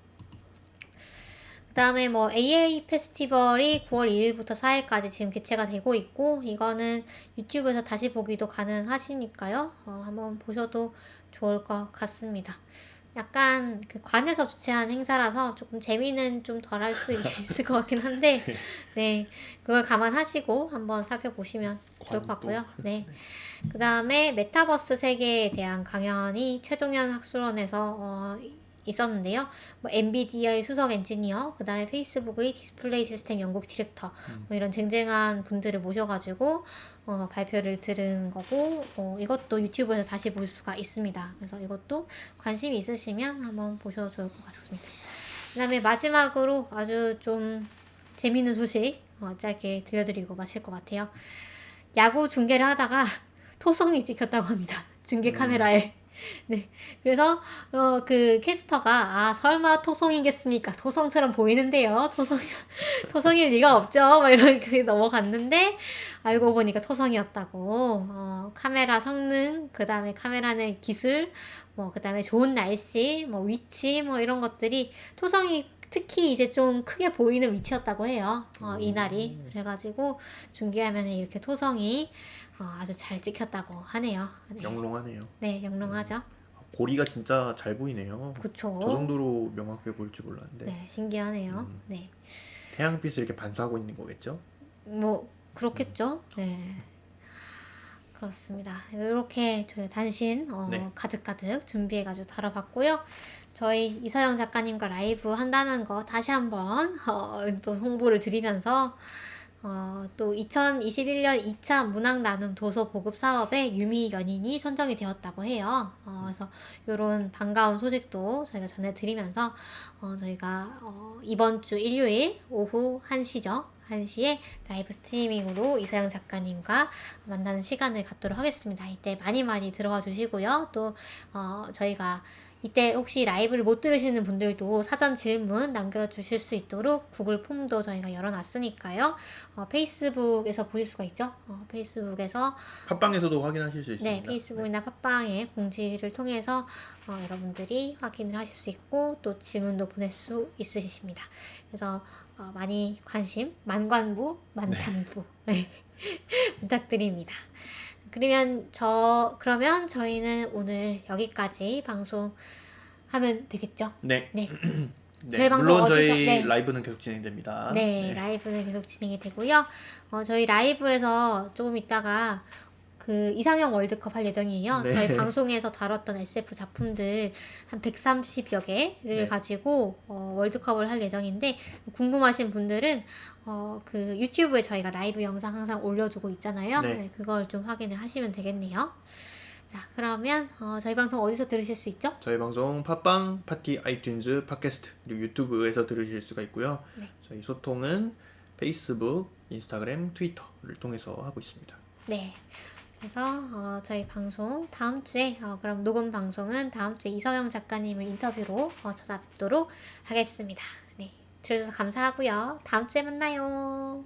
그 다음에 뭐 AA 페스티벌이 9월 2일부터 4일까지 지금 개최가 되고 있고 이거는 유튜브에서 다시 보기도 가능하시니까요. 한번 보셔도 좋을 것 같습니다. 약간 그 관에서 주최한 행사라서 조금 재미는 좀 덜 할 수 있을 것 같긴 한데 네 그걸 감안하시고 한번 살펴보시면 좋을 것 같고요. 네. 그 다음에 메타버스 세계에 대한 강연이 최종현 학술원에서 있었는데요. 뭐 엔비디아의 수석 엔지니어, 그 다음에 페이스북의 디스플레이 시스템 연구 디렉터, 뭐 이런 쟁쟁한 분들을 모셔가지고 발표를 들은 거고, 이것도 유튜브에서 다시 볼 수가 있습니다. 그래서 이것도 관심이 있으시면 한번 보셔도 좋을 것 같습니다. 그 다음에 마지막으로 아주 좀 재미있는 소식 짧게 들려드리고 마칠 것 같아요. 야구 중계를 하다가 토성이 찍혔다고 합니다. 중계 카메라에. 네. 그래서 그 캐스터가 설마 토성이겠습니까? 토성처럼 보이는데요. 토성일 리가 없죠. 막 이렇게 넘어갔는데 알고 보니까 토성이었다고. 카메라 성능, 그다음에 카메라 내 기술, 뭐 그다음에 좋은 날씨, 뭐 위치, 뭐 이런 것들이 토성이 특히 이제 좀 크게 보이는 위치였다고 해요. 이날이. 그래가지고 중계하면 이렇게 토성이 아주 잘 찍혔다고 하네요. 네. 영롱하네요. 네, 영롱하죠. 고리가 진짜 잘 보이네요. 그쵸. 저 정도로 명확하게 보일 줄 몰랐는데. 네, 신기하네요. 네. 태양빛을 이렇게 반사하고 있는 거겠죠? 뭐 그렇겠죠. 네. 그렇습니다. 이렇게 저희 단신 네. 가득가득 준비해가지고 다뤄봤고요. 저희 이서영 작가님과 라이브 한다는 거 다시 한번 또 홍보를 드리면서 또 2021년 2차 문학 나눔 도서 보급 사업에 유미 연인이 선정이 되었다고 해요. 그래서 이런 반가운 소식도 저희가 전해드리면서 저희가 이번 주 일요일 오후 1시죠. 1시에 라이브 스트리밍으로 이서영 작가님과 만나는 시간을 갖도록 하겠습니다. 이때 많이 많이 들어와 주시고요. 또 저희가 이때 혹시 라이브를 못 들으시는 분들도 사전 질문 남겨주실 수 있도록 구글 폼도 저희가 열어놨으니까요. 페이스북에서 보실 수가 있죠. 페이스북에서 팟빵에서도 확인하실 수 있습니다. 네, 페이스북이나 팟빵의 공지를 통해서 여러분들이 확인을 하실 수 있고 또 질문도 보낼 수 있으십니다. 그래서 많이 관심, 만관부, 만찬부 네. 부탁드립니다. 그러면 저희는 오늘 여기까지 방송하면 되겠죠? 네. 네. 네, 저희 방송 물론 어디서- 저희 네. 라이브는 계속 진행됩니다. 네, 라이브는 계속 진행이 되고요. 저희 라이브에서 조금 있다가 그 이상형 월드컵 할 예정이에요. 네. 저희 방송에서 다뤘던 SF 작품들 한 130여 개를 네. 가지고 월드컵을 할 예정인데 궁금하신 분들은 그 유튜브에 저희가 라이브 영상 항상 올려주고 있잖아요. 네. 네, 그걸 좀 확인을 하시면 되겠네요. 자, 그러면 저희 방송 어디서 들으실 수 있죠? 저희 방송 팟빵, 파티, 아이튠즈, 팟캐스트 그리고 유튜브에서 들으실 수가 있고요. 네. 저희 소통은 페이스북, 인스타그램, 트위터를 통해서 하고 있습니다. 네. 그래서 저희 방송 다음 주에 그럼 녹음 방송은 다음 주에 이서영 작가님을 인터뷰로 찾아뵙도록 하겠습니다. 네. 들어주셔서 감사하고요. 다음 주에 만나요.